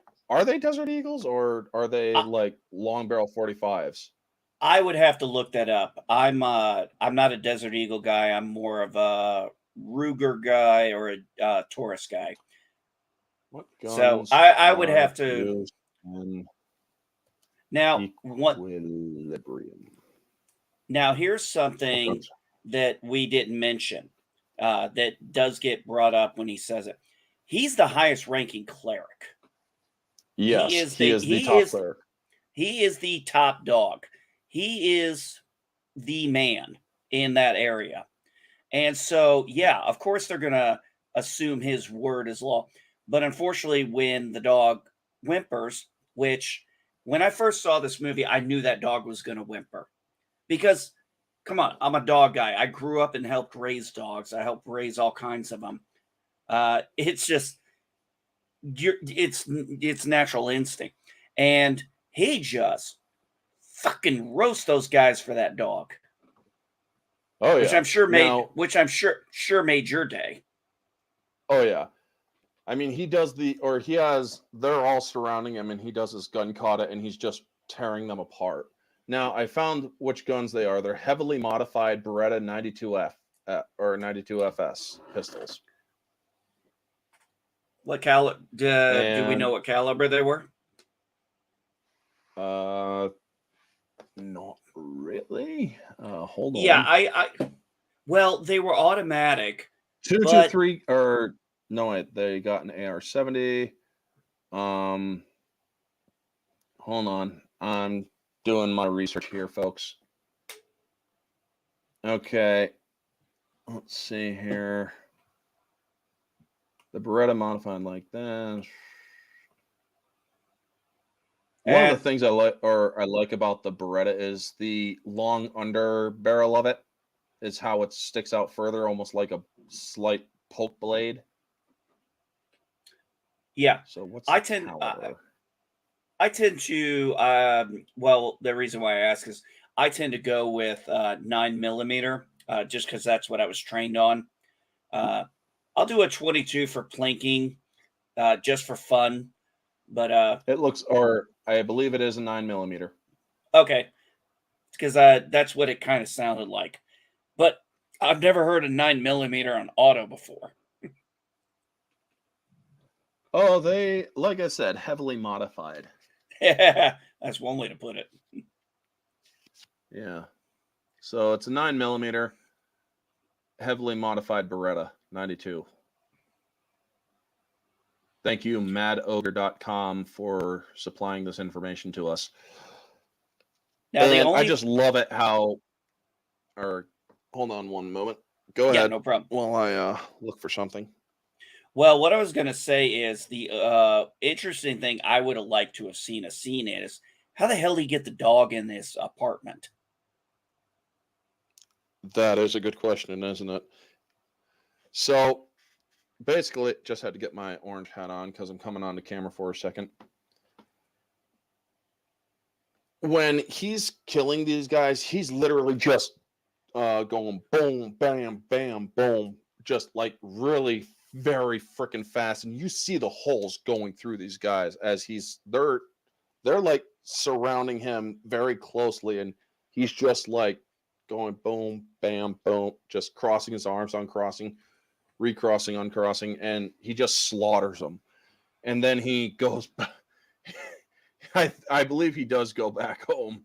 they Desert Eagles or are they like long barrel 45s? I would have to look that up. I'm not a Desert Eagle guy. I'm more of a Ruger guy or a Taurus guy. What So guns I would have to. used in Now, equilibrium? Now here's something that we didn't mention that does get brought up when he says it. He's the highest ranking cleric. Yes, he is the top cleric. He is the top dog. He is the man in that area. And so, yeah, of course they're going to assume his word is law. But unfortunately, when the dog whimpers, which when I first saw this movie, I knew that dog was going to whimper. Because, come on, I'm a dog guy. I grew up and helped raise dogs. I helped raise all kinds of them. It's just, it's natural instinct. And he just fucking roast those guys for that dog. Oh yeah. Which I'm sure made your day. Oh yeah. I mean, they're all surrounding him and he does his gun kata and he's just tearing them apart. Now, I found which guns they are. They're heavily modified Beretta 92F or 92FS pistols. What caliber? Do we know what caliber they were? Not really. Hold on. Yeah, well, they were automatic. 223 or no, wait, they got an AR-70. Hold on. I'm doing my research here, folks. Okay. Let's see here. The Beretta modified like that. One of the And things I like about the Beretta is the long under barrel of it is how it sticks out further, almost like a slight poke blade. yeah, So what's I the tend caliber? I tend to well, the reason why I ask is I tend to go with 9 millimeter, just because that's what I was trained on. Uh, I'll do a 22 for plinking, just for fun. But It looks, or I believe it is a 9 millimeter. okay, because that's what it kind of sounded like. But I've never heard a 9 millimeter on auto before. Oh, they, like I said, heavily modified. That's one way to put it. Yeah. So it's a 9 millimeter, heavily modified Beretta 92. Thank you, madogre.com, for supplying this information to us. Now the And I only just love it how, or hold on one moment. Go yeah, ahead no problem. while I look for something. Well, what I was going to say is the interesting thing I would have liked to have seen a scene is how the hell did he get the dog in this apartment? That is a good question, isn't it? So basically, just had to get my orange hat on because I'm coming on the camera for a second. When he's killing these guys, he's literally just going boom, bam, bam, boom, just like really very freaking fast, and you see the holes going through these guys as they're like surrounding him very closely, and he's just like going boom, bam, boom, just crossing his arms, uncrossing, recrossing, uncrossing, and he just slaughters them. And then he goes. I believe he does go back home,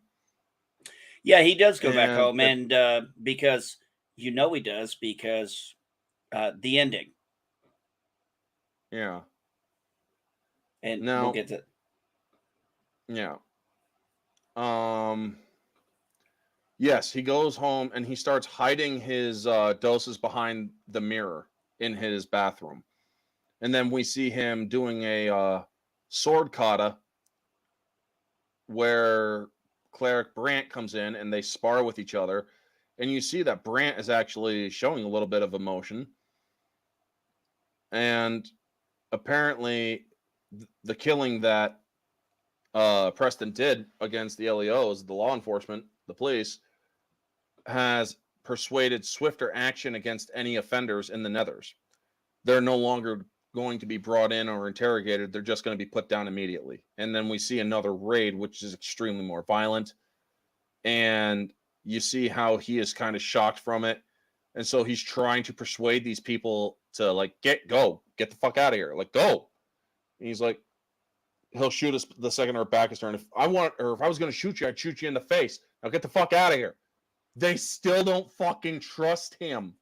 Yeah, he does go back and home, and because he does because the ending, yeah. and we'll Now, get to yeah. Um, yes, he goes home and he starts hiding his doses behind the mirror in his bathroom. And then we see him doing a sword kata where Cleric Brant comes in and they spar with each other. And you see that Brant is actually showing a little bit of emotion. And apparently, the killing that Preston did against the LEOs, the law enforcement, the police, has persuaded swifter action against any offenders in the Nethers. They're no longer going to be brought in or interrogated. They're just going to be put down immediately. And then we see another raid, which is extremely more violent. And you see how he is kind of shocked from it. And so he's trying to persuade these people to like get the fuck out of here. Like go. And he's like, he'll shoot us the second our back is turned. If I was going to shoot you, I'd shoot you in the face. Now get the fuck out of here. They still don't fucking trust him.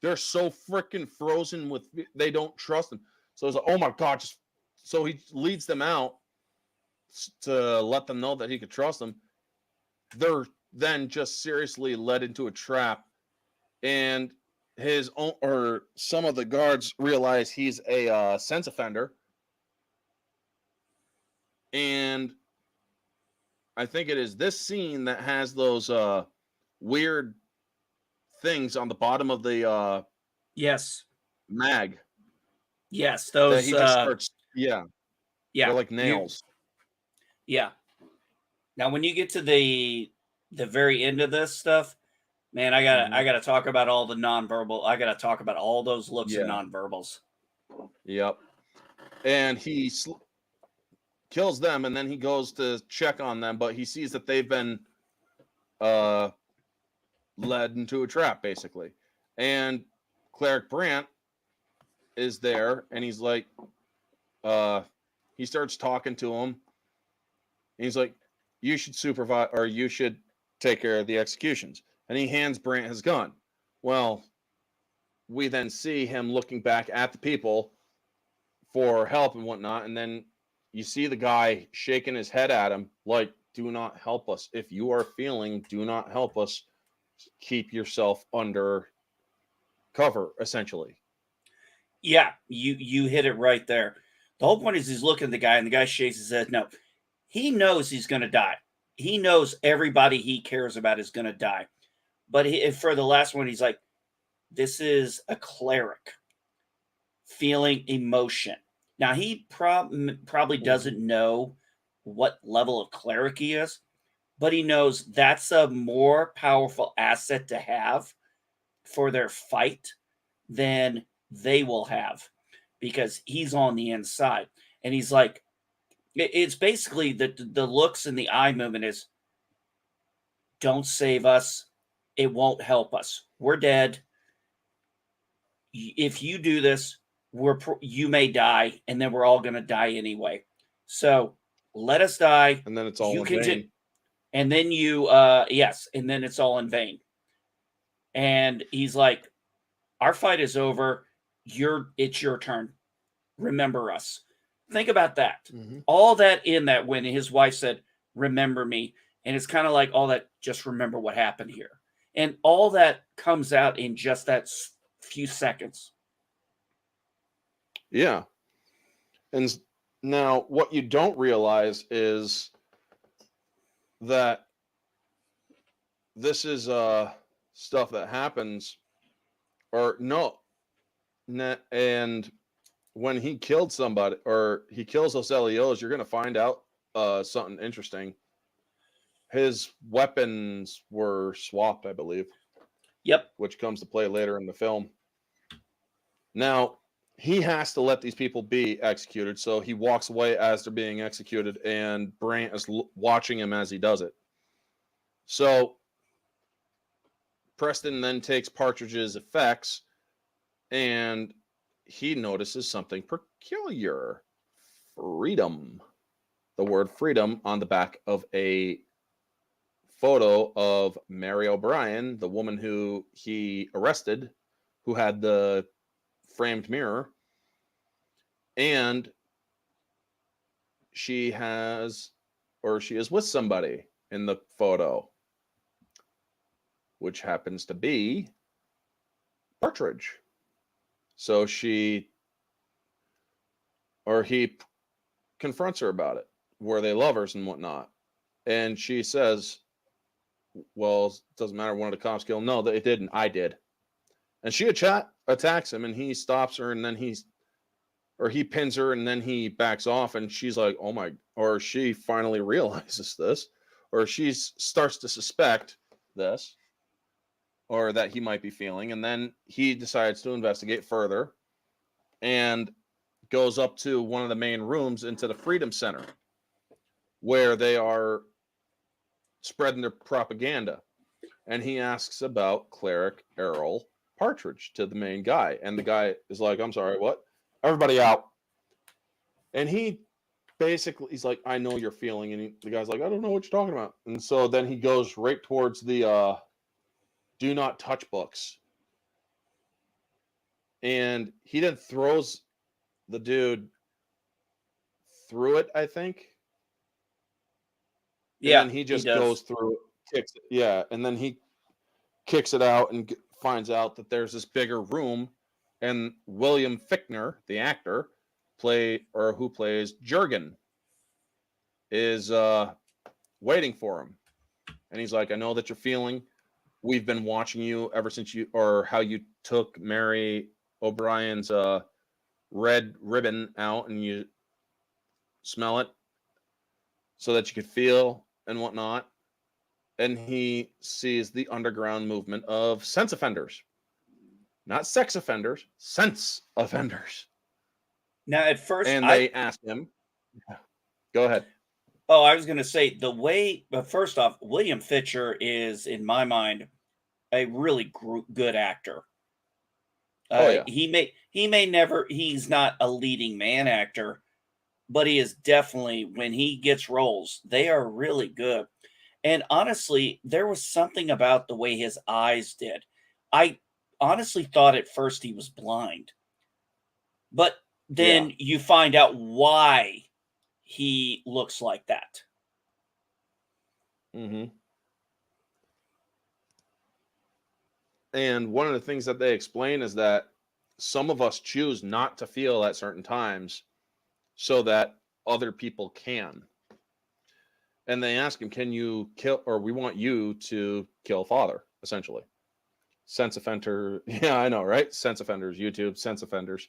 They're so freaking frozen with, they don't trust him. So it's like, oh my God. So he leads them out to let them know that he could trust them. They're then just seriously led into a trap. And his own, or some of the guards realize he's a sense offender. And I think it is this scene that has those weird things on the bottom of the yes, mag yes, that those he just starts. Yeah, they're yeah, like you nails. yeah. Now when you get to the very end of this stuff, man, I gotta talk about all the nonverbal. I gotta talk about all those looks and Yeah. nonverbals. Yep. And he kills them, and then he goes to check on them, but he sees that they've been uh, led into a trap, basically. And Cleric Brant is there, and he's like, he starts talking to him. And he's like, you should supervise, or you should take care of the executions. And he hands Brant his gun. Well, we then see him looking back at the people for help and whatnot. And then you see the guy shaking his head at him, like, do not help us. If you are feeling, do not help us. Keep yourself under cover, essentially. Yeah, you hit it right there. The whole point is he's looking at the guy, and the guy shakes his head. No, he knows he's going to die. He knows everybody he cares about is going to die. But for the last one, he's like, "This is a cleric feeling emotion." Now he probably doesn't know what level of cleric he is, but he knows that's a more powerful asset to have for their fight than they will have because he's on the inside. And he's like, it's basically the looks and the eye movement is, don't save us. It won't help us. We're dead. If you do this, you may die, and then we're all going to die anyway. So let us die. And then it's all You in can vain. and then you yes, and then it's all in vain. And he's like, our fight is over. It's your turn. Remember us. Think about that. Mhm. All that in that when his wife said, remember me. And it's kind of like all that, just remember what happened here. And all that comes out in just that few seconds. Yeah. And now what you don't realize is that this is stuff that happens or no and when he killed somebody or he kills those LEOs, you're going to find out something interesting. His weapons were swapped, I believe. Yep. Which comes to play later in the film. Now, he has to let these people be executed, so he walks away as they're being executed, and Brant is watching him as he does it. So, Preston then takes Partridge's effects, and he notices something peculiar. Freedom. The word freedom on the back of a photo of Mary O'Brien, the woman who he arrested, who had the framed mirror, and she is with somebody in the photo, which happens to be Partridge. So he confronts her about it, were they lovers and whatnot, and she says, well, it doesn't matter, one of the cops killed. No, it didn't, I did. And she attacks him, and he stops her, and then he pins her, and then he backs off, and she's like, oh my, or she finally realizes this, or she starts to suspect this, or that he might be feeling, and then he decides to investigate further and goes up to one of the main rooms into the Freedom Center, where they are spreading their propaganda. And he asks about Cleric Errol Partridge to the main guy, and the guy is like, I'm sorry, what? Everybody out. And he's like, I know you're feeling, and the guy's like, I don't know what you're talking about. And so then he goes right towards the do not touch books, and he then throws the dude through it, I think. Yeah, And then he just does. goes through it, kicks it. Yeah, and then he kicks it out and finds out that there's this bigger room, and William Fichtner, the actor, who plays Jurgen, is waiting for him. And he's like, I know that you're feeling. We've been watching you ever since how you took Mary O'Brien's red ribbon out, and you smell it so that you could feel and whatnot. And he sees the underground movement of sense offenders, not sex offenders, sense offenders. Now, at first, And they ask him, go ahead. Oh, I was going to say but first off, William Fitcher is, in my mind, a really good actor. Oh yeah. He's not a leading man actor, but he is definitely, when he gets roles, they are really good. And honestly, there was something about the way his eyes did. I honestly thought at first he was blind, but then you find out why he looks like that. Mm-hmm. And one of the things that they explain is that some of us choose not to feel at certain times so that other people can. And they ask him, can you kill, or we want you to kill father, essentially. Sense offender. Yeah, I know, right? Sense offenders, YouTube, sense offenders.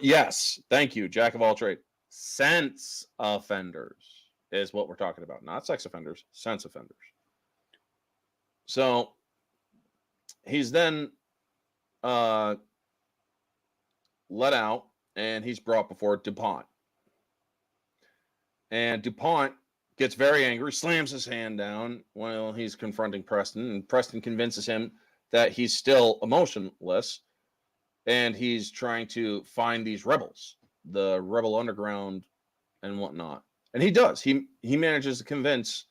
Yes, thank you, jack of all trades. Sense offenders is what we're talking about, not sex offenders, sense offenders. So he's then let out, and he's brought before DuPont. And DuPont gets very angry, slams his hand down while he's confronting Preston, and Preston convinces him that he's still emotionless, and he's trying to find these rebels, the rebel underground and whatnot. And he does. He manages to convince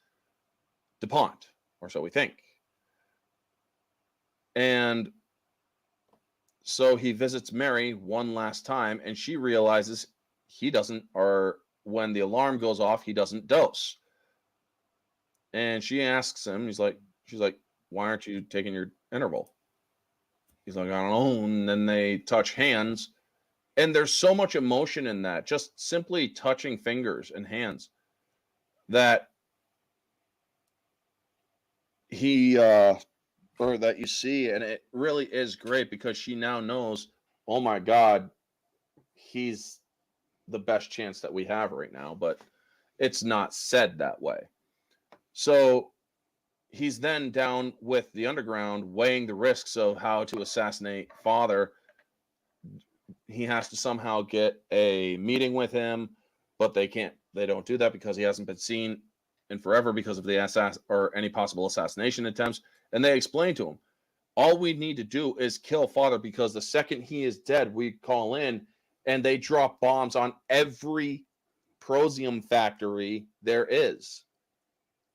DuPont, or so we think. And so he visits Mary one last time, and she realizes he doesn't, or when the alarm goes off, he doesn't dose. And she asks him, she's like, why aren't you taking your interval? He's like, I don't know. And then they touch hands. And there's so much emotion in that, just simply touching fingers and hands, that or that you see. And it really is great because she now knows, oh my God, he's the best chance that we have right now. But it's not said that way. So he's then down with the underground, weighing the risks of how to assassinate father. He has to somehow get a meeting with him, but they don't do that because he hasn't been seen in forever because of the or any possible assassination attempts. And they explain to him, all we need to do is kill father, because the second he is dead, we call in and they drop bombs on every prosium factory there is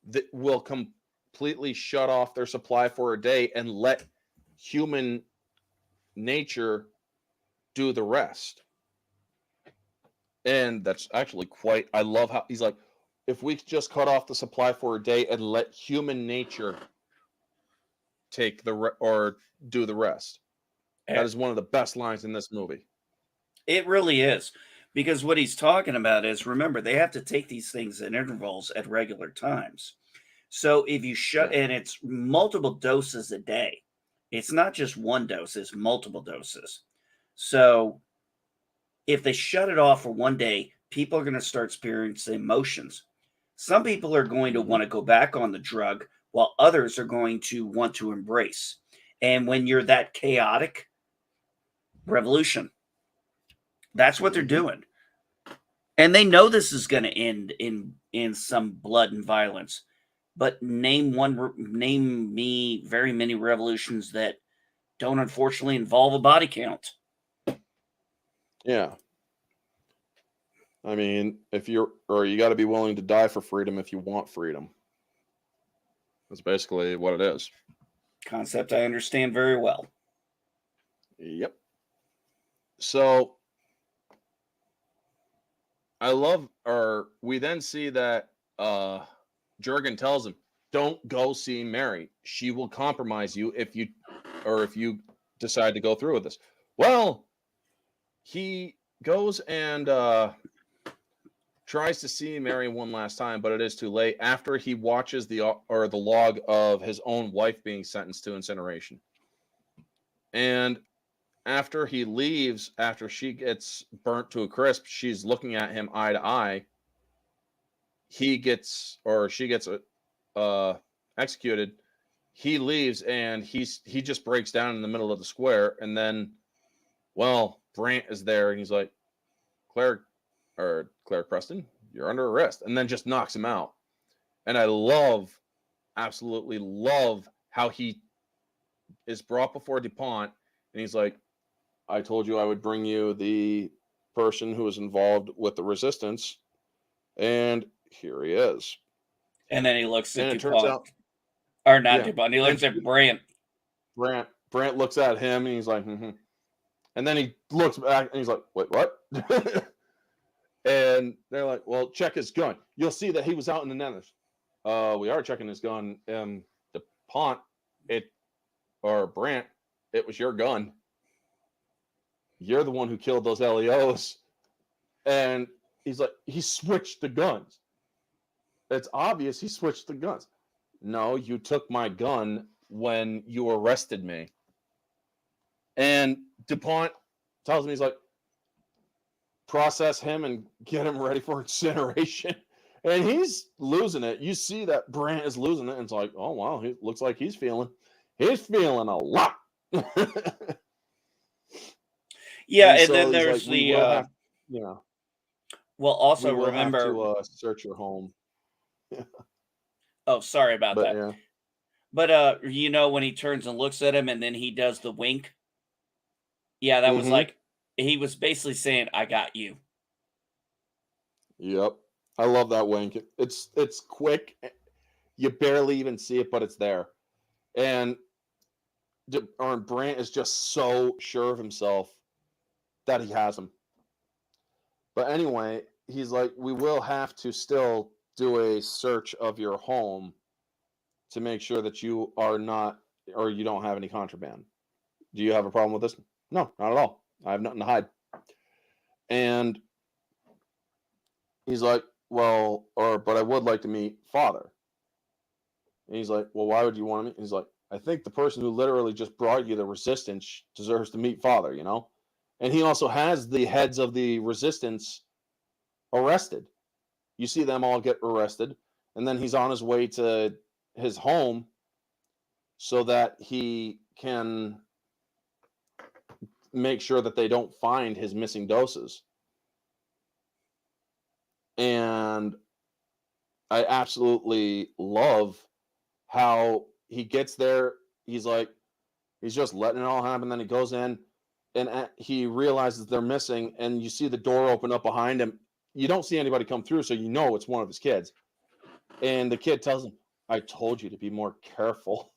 that will completely shut off their supply for a day and let human nature do the rest. And that's actually quite, I love how he's like, if we just cut off the supply for a day and let human nature take or do the rest. That is one of the best lines in this movie. It really is. Because what he's talking about is, remember, they have to take these things in intervals at regular times. So if you and it's multiple doses a day. It's not just one dose, it's multiple doses. So if they shut it off for one day, people are going to start experiencing emotions. Some people are going to want to go back on the drug, while others are going to want to embrace. And when you're that chaotic, revolution. That's what they're doing. And they know this is going to end in some blood and violence. But name me very many revolutions that don't unfortunately involve a body count. Yeah. I mean, you got to be willing to die for freedom if you want freedom. That's basically what it is. Concept I understand very well. Yep. So we then see that Jurgen tells him, don't go see Mary. She will compromise you if you decide to go through with this. Well, he goes and tries to see Mary one last time, but it is too late after he watches the log of his own wife being sentenced to incineration. And after he leaves, after she gets burnt to a crisp, she's looking at him eye to eye. She gets executed. He leaves and he just breaks down in the middle of the square. And then, well, Brant is there and he's like, Claire Preston, you're under arrest, and then just knocks him out. And I absolutely love how he is brought before DuPont and he's like, I told you I would bring you the person who was involved with the resistance, and here he is. And then he looks at DuPont. Turns out, or not DuPont, he looks at Brant. Brant looks at him and he's like, mm-hmm. And then he looks back and he's like, wait, what? And they're like, well, check his gun. You'll see that he was out in the nethers. We are checking his gun. DuPont, Brant, it was your gun. you're the one who killed those LEOs. And he's like, he switched the guns. It's obvious he switched the guns. No, you took my gun when you arrested me. And DuPont tells me, he's like, process him and get him ready for incineration. And he's losing it. You see that Brant is losing it. And it's like, oh, wow, he looks like he's feeling a lot. Yeah, and so then he's there's like, we the will have, you know, well, also we will have remember. to search your home. Oh, sorry about But that. yeah. But you know, when he turns and looks at him, and then he does the wink. Yeah, that was Mhm. like he was basically saying, "I got you." Yep. I love that wink. It's quick. You barely even see it, but it's there. And Brant is just so sure of himself that he has him. But anyway, he's like, we will have to still do a search of your home to make sure that you are not, or you don't have any contraband. Do you have a problem with this? No, not at all. I have nothing to hide. And he's like, well, but I would like to meet Father. And he's like, well, why would you want to meet? He's like, I think the person who literally just brought you the resistance deserves to meet Father, you know? And he also has the heads of the resistance arrested. You see them all get arrested. And then he's on his way to his home so that he can make sure that they don't find his missing doses. And I absolutely love how he gets there. He's like, he's just letting it all happen. Then he goes in and he realizes they're missing. And you see the door open up behind him. You don't see anybody come through, so you know it's one of his kids. And the kid tells him, I told you to be more careful.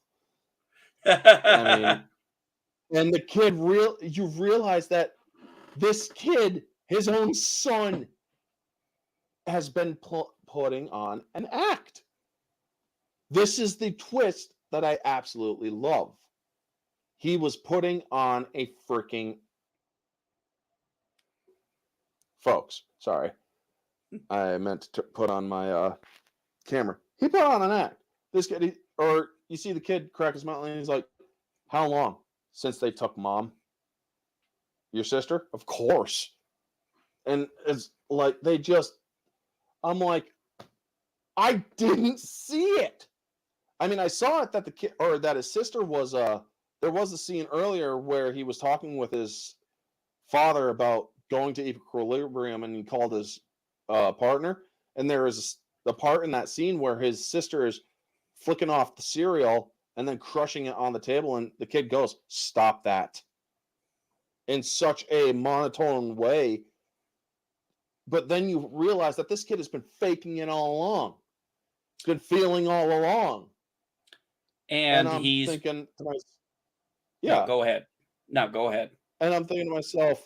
I mean, and the kid you realize that this kid, his own son, has been putting on an act. This is the twist that I absolutely love. He was putting on a freaking folks. Sorry, I meant to put on my camera. He put on an act. This kid, or you see the kid crack his mouth, and he's like, "How long since they took Mom? Your sister? Of course." And it's like they just. I'm like, I didn't see it. I mean, I saw it that the kid or that his sister was. There was a scene earlier where he was talking with his father about going to equilibrium, and he called his partner. And there is the part in that scene where his sister is flicking off the cereal and then crushing it on the table, and the kid goes, "Stop that!" in such a monotone way. But then you realize that this kid has been faking it all along. He's been feeling all along. And And I'm he's thinking to myself, no, yeah. go ahead. No, go ahead. And I'm thinking to myself,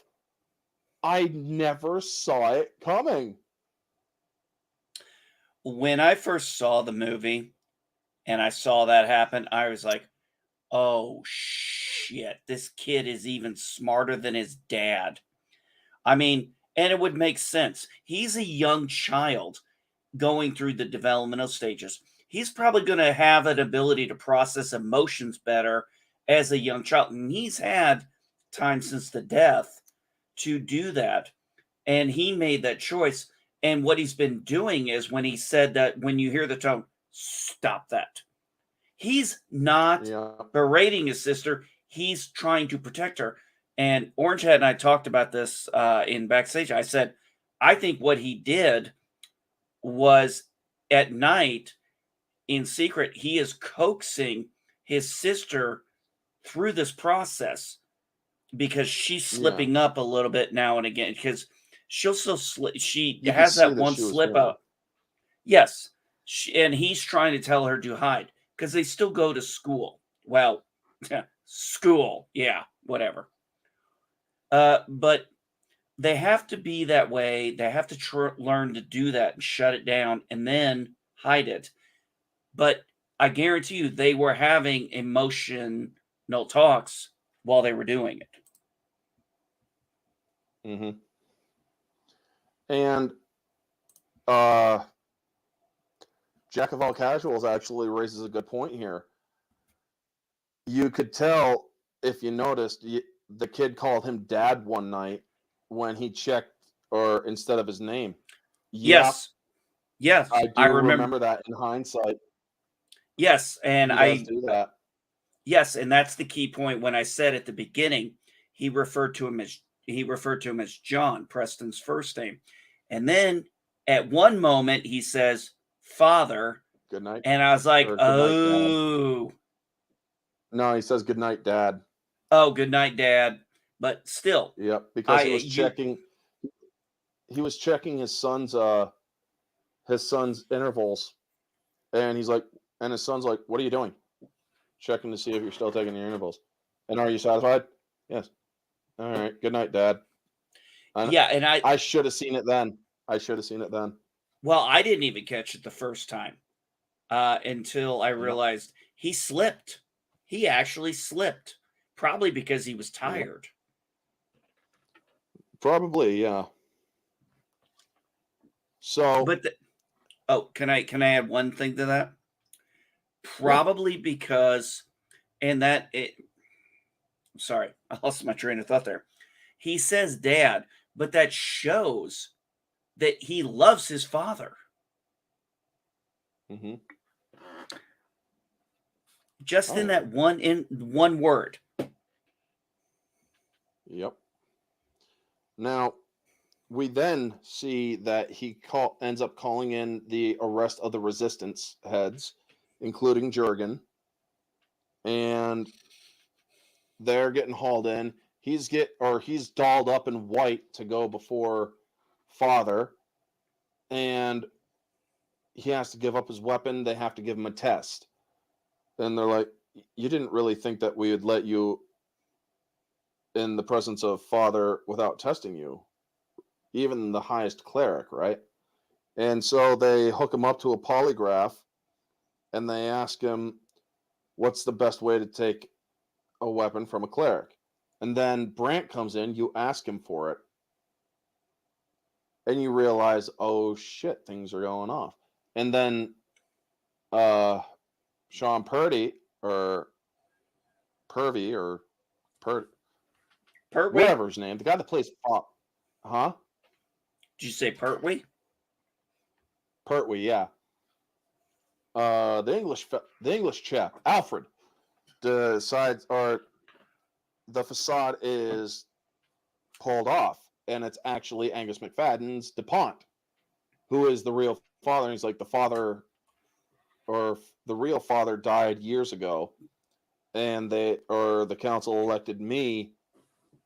I never saw it coming. When I first saw the movie and I saw that happen, I was like, "Oh shit, this kid is even smarter than his dad." I mean, and it would make sense. He's a young child going through the developmental stages. He's probably going to have an ability to process emotions better as a young child. And he's had time since the death to do that. And he made that choice. And what he's been doing is when he said that, when you hear the tone, stop that. He's not Yeah. berating his sister. He's trying to protect her. And Orangehead and I talked about this in backstage. I said, I think what he did was at night in secret, he is coaxing his sister through this process because she's slipping up a little bit now and again because she'll still she You has see that one she was slip doing up. Yes. And he's trying to tell her to hide because they still go to school. Well, school. Yeah, whatever. But they have to be that way. They have to learn to do that and shut it down and then hide it. But I guarantee you, they were having emotional talks while they were doing it. Mm-hmm. And uh, Jack of all casuals actually raises a good point here. You could tell if you noticed the kid called him dad one night when he checked, or instead of his name. Yeah, Yes. Yes. I I do remember. remember that in hindsight. Yes. And He does do that. yes. And that's the key point when I said at the beginning, he referred to him as John, Preston's first name. And then at one moment he says, Father. Good night. And I was like, Or good night, dad. oh, No, he says good night, dad. oh, good night, Dad. But still, Yep, because I he was you checking. He was checking his son's intervals, and his son's like, "What are you doing?" Checking to see if you're still taking your intervals. And are you satisfied? Yes. All right. Good night, Dad. And yeah, and I should have seen it then. I should have seen it then. well, I didn't even catch it the first time until I Yep. realized he slipped. He actually slipped, probably because he was Yep. tired. Probably, yeah. So, But can I add one thing to that? yeah. Probably because, and that it. Sorry, I lost my train of thought there. He says dad, but that shows that he loves his father. Mm-hmm. Just in that one word. Yep. Now, we then see that ends up calling in the arrest of the resistance heads, including Jurgen, and they're getting hauled in. He's dolled up in white to go before father, and he has to give up his weapon. They have to give him a test, and they're like, "You didn't really think that we would let you in the presence of father without testing you, even the highest cleric, right?" And so they hook him up to a polygraph, and they ask him, "What's the best way to take a weapon from a cleric?" And then Brant comes in, you ask him for it, and you realize, oh shit, things are going off. And then uh Sean Purdy or Purvey or Pertwee? whatever his name, the guy that plays huh? Did you say Pertwee? Pertwee, yeah. The English chap, Alfred, decides, or the facade is pulled off, and it's actually Angus McFadden's DuPont, who is the real father. And he's like, the real father died years ago, and the council elected me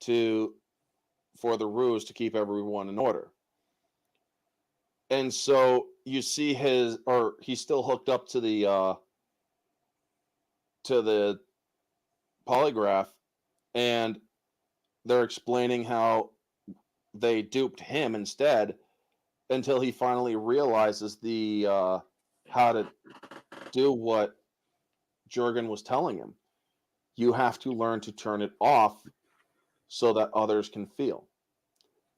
for the ruse to keep everyone in order. And so you see he's still hooked up to the polygraph, and they're explaining how they duped him instead, until he finally realizes the how to do what Jurgen was telling him. You have to learn to turn it off so that others can feel.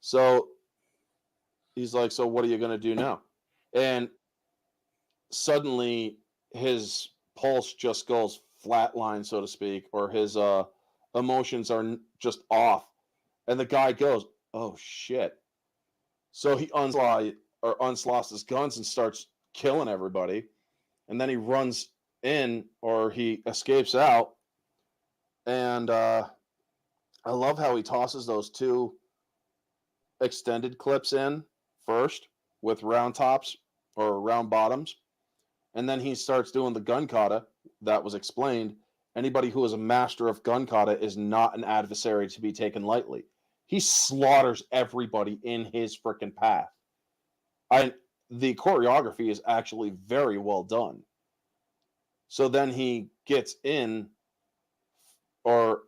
So he's like, "So what are you going to do now?" And suddenly his pulse just goes flatline, so to speak, or his emotions are just off. And the guy goes, "Oh shit." So he unslots his guns and starts killing everybody. And then he runs in, or he escapes out. And I love how he tosses those two extended clips in first with round tops or round bottoms. And then he starts doing the gun kata that was explained. Anybody who is a master of gun kata is not an adversary to be taken lightly. He slaughters everybody in his freaking path. The choreography is actually very well done. So then he gets in, or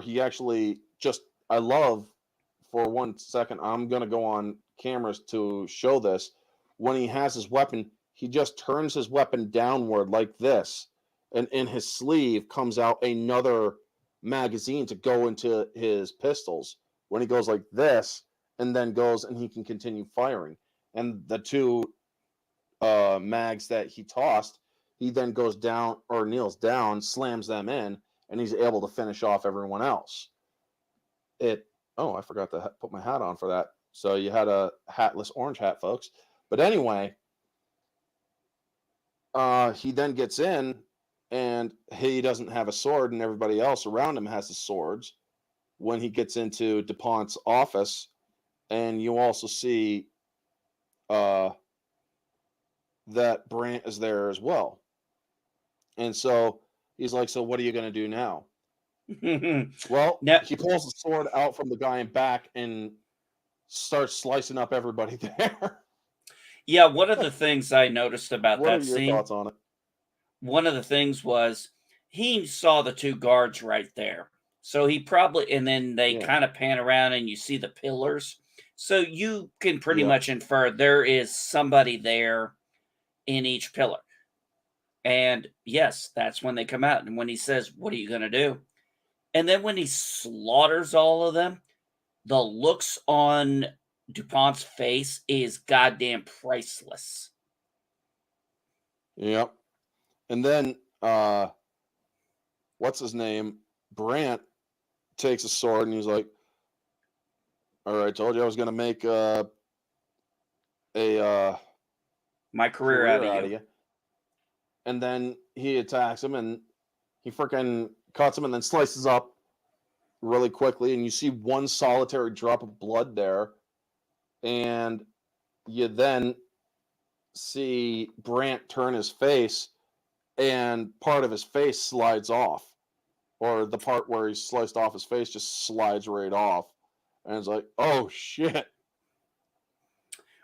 he actually just, I love, for 1 second, I'm going to go on cameras to show this. When he has his weapon, he just turns his weapon downward like this, and in his sleeve comes out another magazine to go into his pistols. When he goes like this, and then goes and he can continue firing. And the two mags that he tossed, he then goes down or kneels down, slams them in, and he's able to finish off everyone else. I forgot to put my hat on for that. So you had a hatless orange hat, folks. But anyway, he then gets in, and he doesn't have a sword, and everybody else around him has the swords. When he gets into DuPont's office, and you also see that Brant is there as well. And so he's like, "So what are you going to do now?" Well, Now, he pulls the sword out from the guy in back and starts slicing up everybody there. yeah, one of the things I noticed about What are that your scene, thoughts on it? one of the things was he saw the two guards right there. So he probably, and then they Yeah. kind of pan around and you see the pillars. So you can pretty Yep. much infer there is somebody there in each pillar. And yes, that's when they come out. And when he says, "What are you going to do?" And then when he slaughters all of them, the looks on DuPont's face is goddamn priceless. Yep. And then what's his name? Brant takes a sword and he's like, "All right, I told you I was going to make a My career out of you. you." And then he attacks him and he freaking cuts him and then slices up really quickly. And you see one solitary drop of blood there. And you then see Brant turn his face and part of his face slides off. Or the part where he sliced off his face just slides right off. And it's like, oh shit.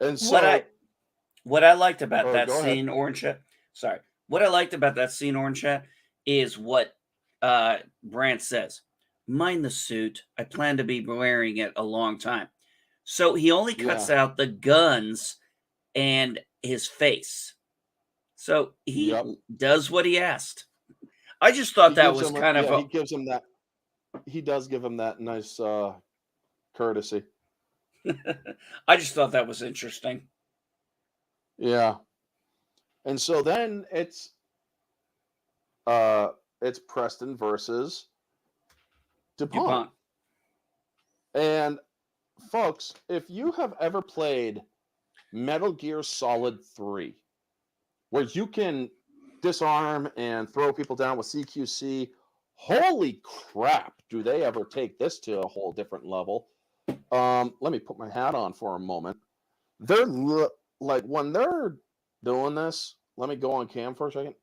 And so What I liked about that go ahead. scene, Orange Chat. Sorry. What I liked about that scene, Orange Chat, is what Brant says. "Mind the suit. I plan to be wearing it a long time." So he only cuts out the guns and his face. So he does what he asked. I just thought that was kind of he gives him that. He does give him that nice courtesy. I just thought that was interesting. Yeah. And so then it's Preston versus DuPont. And folks, if you have ever played Metal Gear Solid 3, where you can disarm and throw people down with CQC, holy crap, do they ever take this to a whole different level. Let me put my hat on for a moment. They're like, when they're doing this, let me go on cam for a second.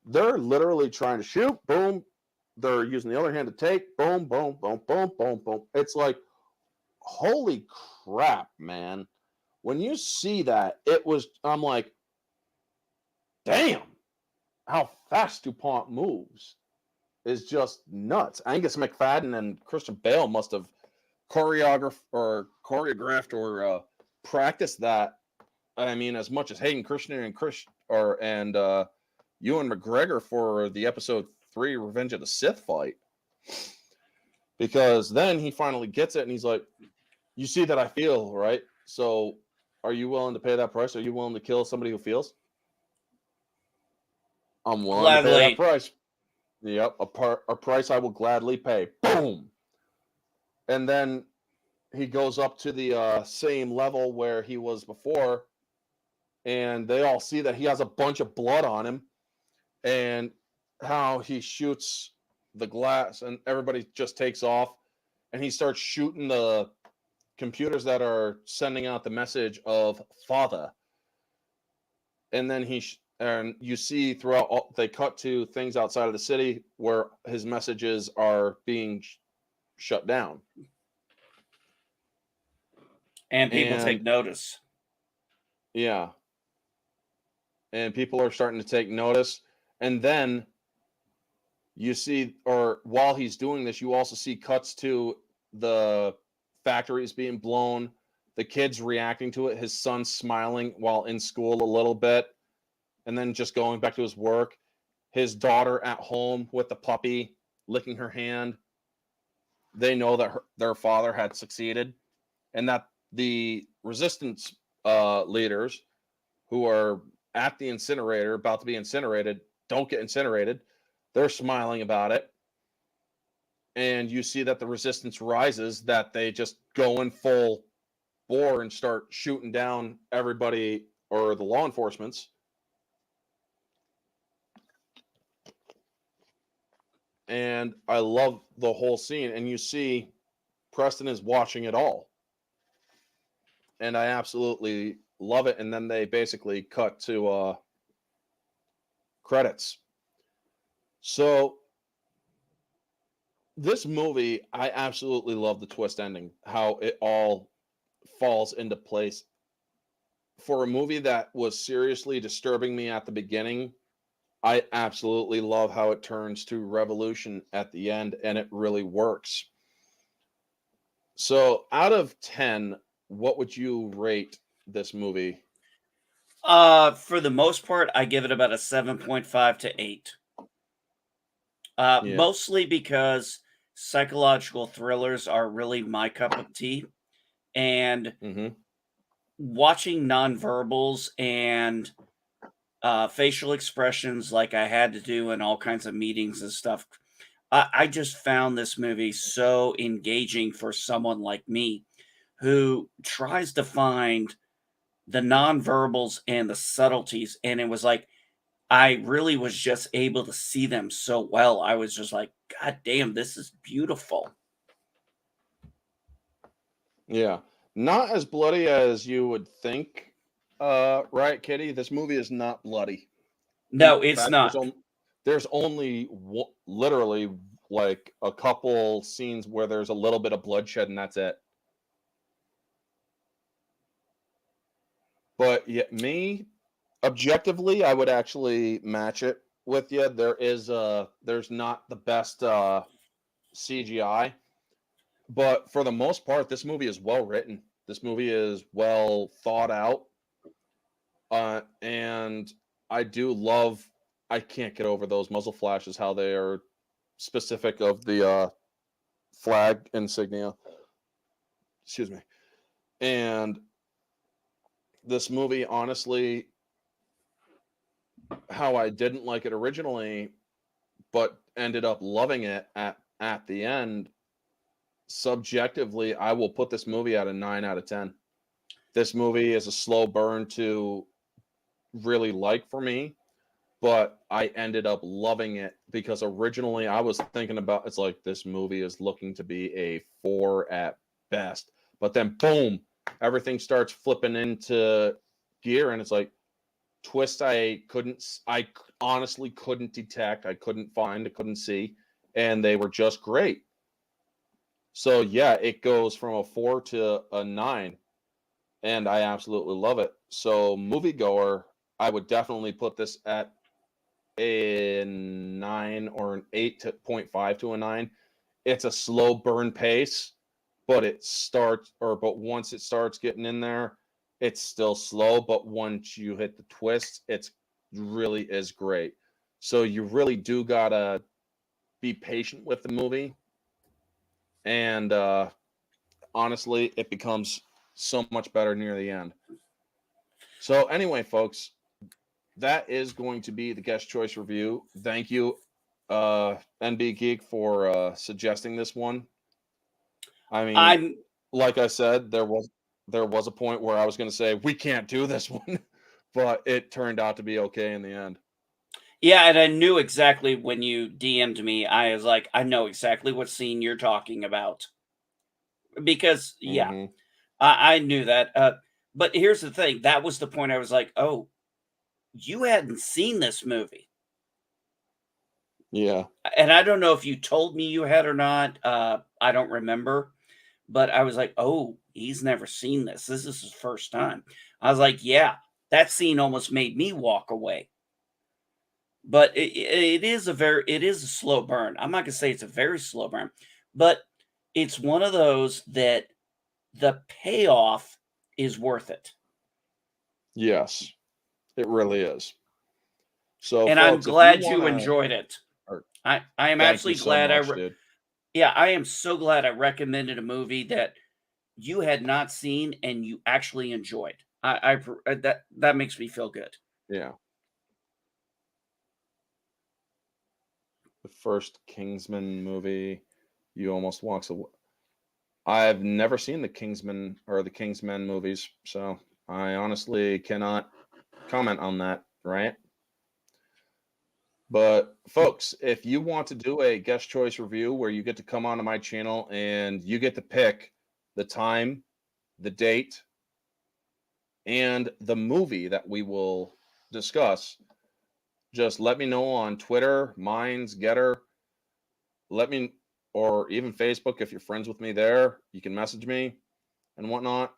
They're literally trying to shoot, boom. They're using the other hand to take, boom, boom, boom, boom, boom, boom. It's like, holy crap, man. When you see that, I'm like, damn, how fast DuPont moves is just nuts. Angus McFadden and Christian Bale must have choreographed or practiced that. I mean, as much as Hayden Christensen and Ewan McGregor for the episode 3 Revenge of the Sith fight. Because then he finally gets it and he's like, "You see that I feel, right? So are you willing to pay that price? Are you willing to kill somebody who feels?" "I'm willing to pay that price." "Yep, a price I will gladly pay." Boom. And then he goes up to the same level where he was before, and they all see that he has a bunch of blood on him, and how he shoots the glass, and everybody just takes off, and he starts shooting the computers that are sending out the message of father. And then and you see throughout, they cut to things outside of the city where his messages are being shut down. And people take notice. Yeah. And people are starting to take notice. And then you see, or while he's doing this, you also see cuts to the factories being blown, the kids reacting to it, his son smiling while in school a little bit, and then just going back to his work, his daughter at home with the puppy licking her hand. They know that their father had succeeded, and that the resistance leaders who are at the incinerator, about to be incinerated, don't get incinerated. They're smiling about it. And you see that the resistance rises, that they just go in full bore and start shooting down everybody or the law enforcements. And I love the whole scene. And you see Preston is watching it all. And I absolutely love it. And then they basically cut to credits. So this movie, I absolutely love the twist ending, how it all falls into place. For a movie that was seriously disturbing me at the beginning, I absolutely love how it turns to revolution at the end, and it really works. So, out of 10, what would you rate this movie? For the most part, I give it about a 7.5 to 8. Yeah. Mostly because psychological thrillers are really my cup of tea. And Mm-hmm. watching nonverbals and facial expressions like I had to do in all kinds of meetings and stuff, I just found this movie so engaging for someone like me who tries to find the nonverbals and the subtleties. And it was like, I really was just able to see them so well. I was just like, God damn, this is beautiful. Yeah. Not as bloody as you would think. Right, Kitty? This movie is not bloody. No, In it's fact, not. there's only literally like a couple scenes where there's a little bit of bloodshed, and that's it. But yeah, me objectively, I would actually match it with you. There's not the best CGI, but for the most part, this movie is well written. This movie is well thought out, and I do love. I can't get over those muzzle flashes. How they are specific of the flag insignia. Excuse me. And this movie, honestly, how I didn't like it originally, but ended up loving it at the end. Subjectively, I will put this movie at a 9 out of 10. This movie is a slow burn to really like for me, but I ended up loving it because originally I was thinking about, it's like this movie is looking to be a 4 at best. But then boom, everything starts flipping into gear, and it's like twists I honestly couldn't detect, I couldn't find, I couldn't see, and they were just great. So yeah, it goes from a 4 to a 9, and I absolutely love it. So moviegoer, I would definitely put this at a 9 or an 8.5 to a 9. It's a slow burn pace, but but once it starts getting in there, it's still slow. But once you hit the twist, it's really is great. So you really do gotta be patient with the movie, and honestly, it becomes so much better near the end. So anyway, folks, that is going to be the guest choice review. Thank you, NB Geek, for suggesting this one. I mean, I'm like I said, there was a point where I was going to say we can't do this one, but it turned out to be okay in the end. Yeah, and I knew exactly when you DM'd me. I was like, I know exactly what scene you're talking about because yeah, Hmm. I knew that. But here's the thing: that was the point. I was like, oh, you hadn't seen this movie, Yeah. and I don't know if you told me you had or not. I don't remember, but I was like, oh, he's never seen this. This is his first time. I was like, yeah, that scene almost made me walk away. But it is a slow burn. I'm not gonna say it's a very slow burn, but it's one of those that the payoff is worth it. Yes, it really is. So, And I'm folks, if you glad want you to, enjoyed it. I am thank you actually so glad much, dude. yeah, I am so glad I recommended a movie that you had not seen and you actually enjoyed. That makes me feel good. Yeah. The first Kingsman movie, you almost walks away. I've never seen the Kingsman or the Kingsmen movies, so I honestly cannot comment on that, right? But folks, if you want to do a guest choice review where you get to come onto my channel and you get to pick the time, the date, and the movie that we will discuss, just let me know on Twitter, Minds, Getter, let me, or even Facebook if you're friends with me there. You can message me and whatnot.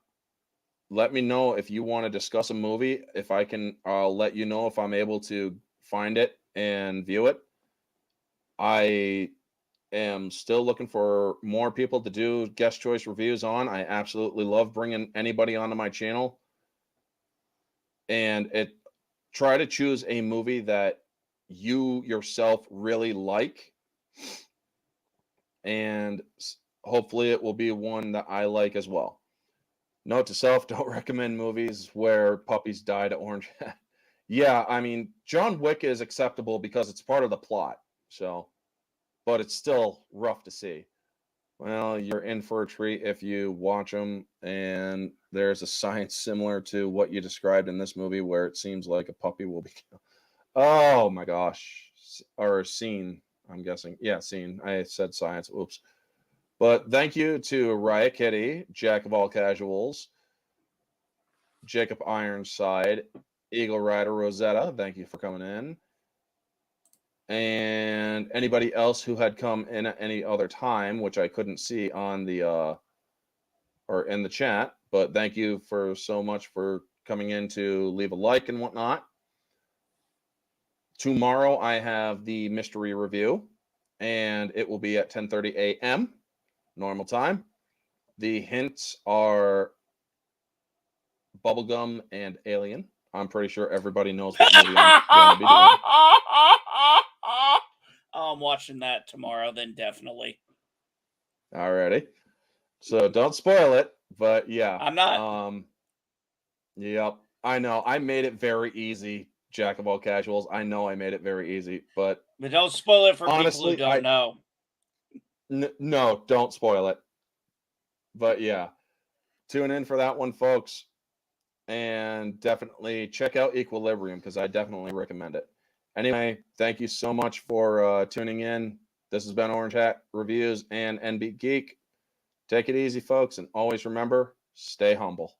Let me know if you want to discuss a movie. If I can, I'll let you know if I'm able to find it and view it. I am still looking for more people to do guest choice reviews on. I absolutely love bringing anybody onto my channel, and it try to choose a movie that you yourself really like, and hopefully it will be one that I like as well. Note to self: don't recommend movies where puppies die to orange. Yeah, I mean, John Wick is acceptable because it's part of the plot. So, but it's still rough to see. Well, you're in for a treat if you watch them, and there's a science similar to what you described in this movie where it seems like a puppy will be killed. Oh my gosh. Or scene, I'm guessing. Yeah, scene. I said science. Oops. But thank you to Riot Kitty, Jack of All Casuals, Jacob Ironside, Eagle Rider Rosetta. Thank you for coming in. And anybody else who had come in at any other time, which I couldn't see on the or in the chat, but thank you for so much for coming in to leave a like and whatnot. Tomorrow I have the mystery review, and it will be at 10:30 a.m. normal time. The hints are Bubblegum and Alien. I'm pretty sure everybody knows what movie I'm going to be doing. I'm watching that tomorrow, then definitely. Alrighty. So don't spoil it, but yeah. I'm not. Yep. I know. I made it very easy, Jack of All Casuals. I know I made it very easy, but But don't spoil it for people honestly, who don't know. No, don't spoil it. But yeah, tune in for that one, folks. And definitely check out Equilibrium because I definitely recommend it. Anyway, thank you so much for tuning in. This has been Orange Hat Reviews and NB Geek. Take it easy, folks, and always remember, stay humble.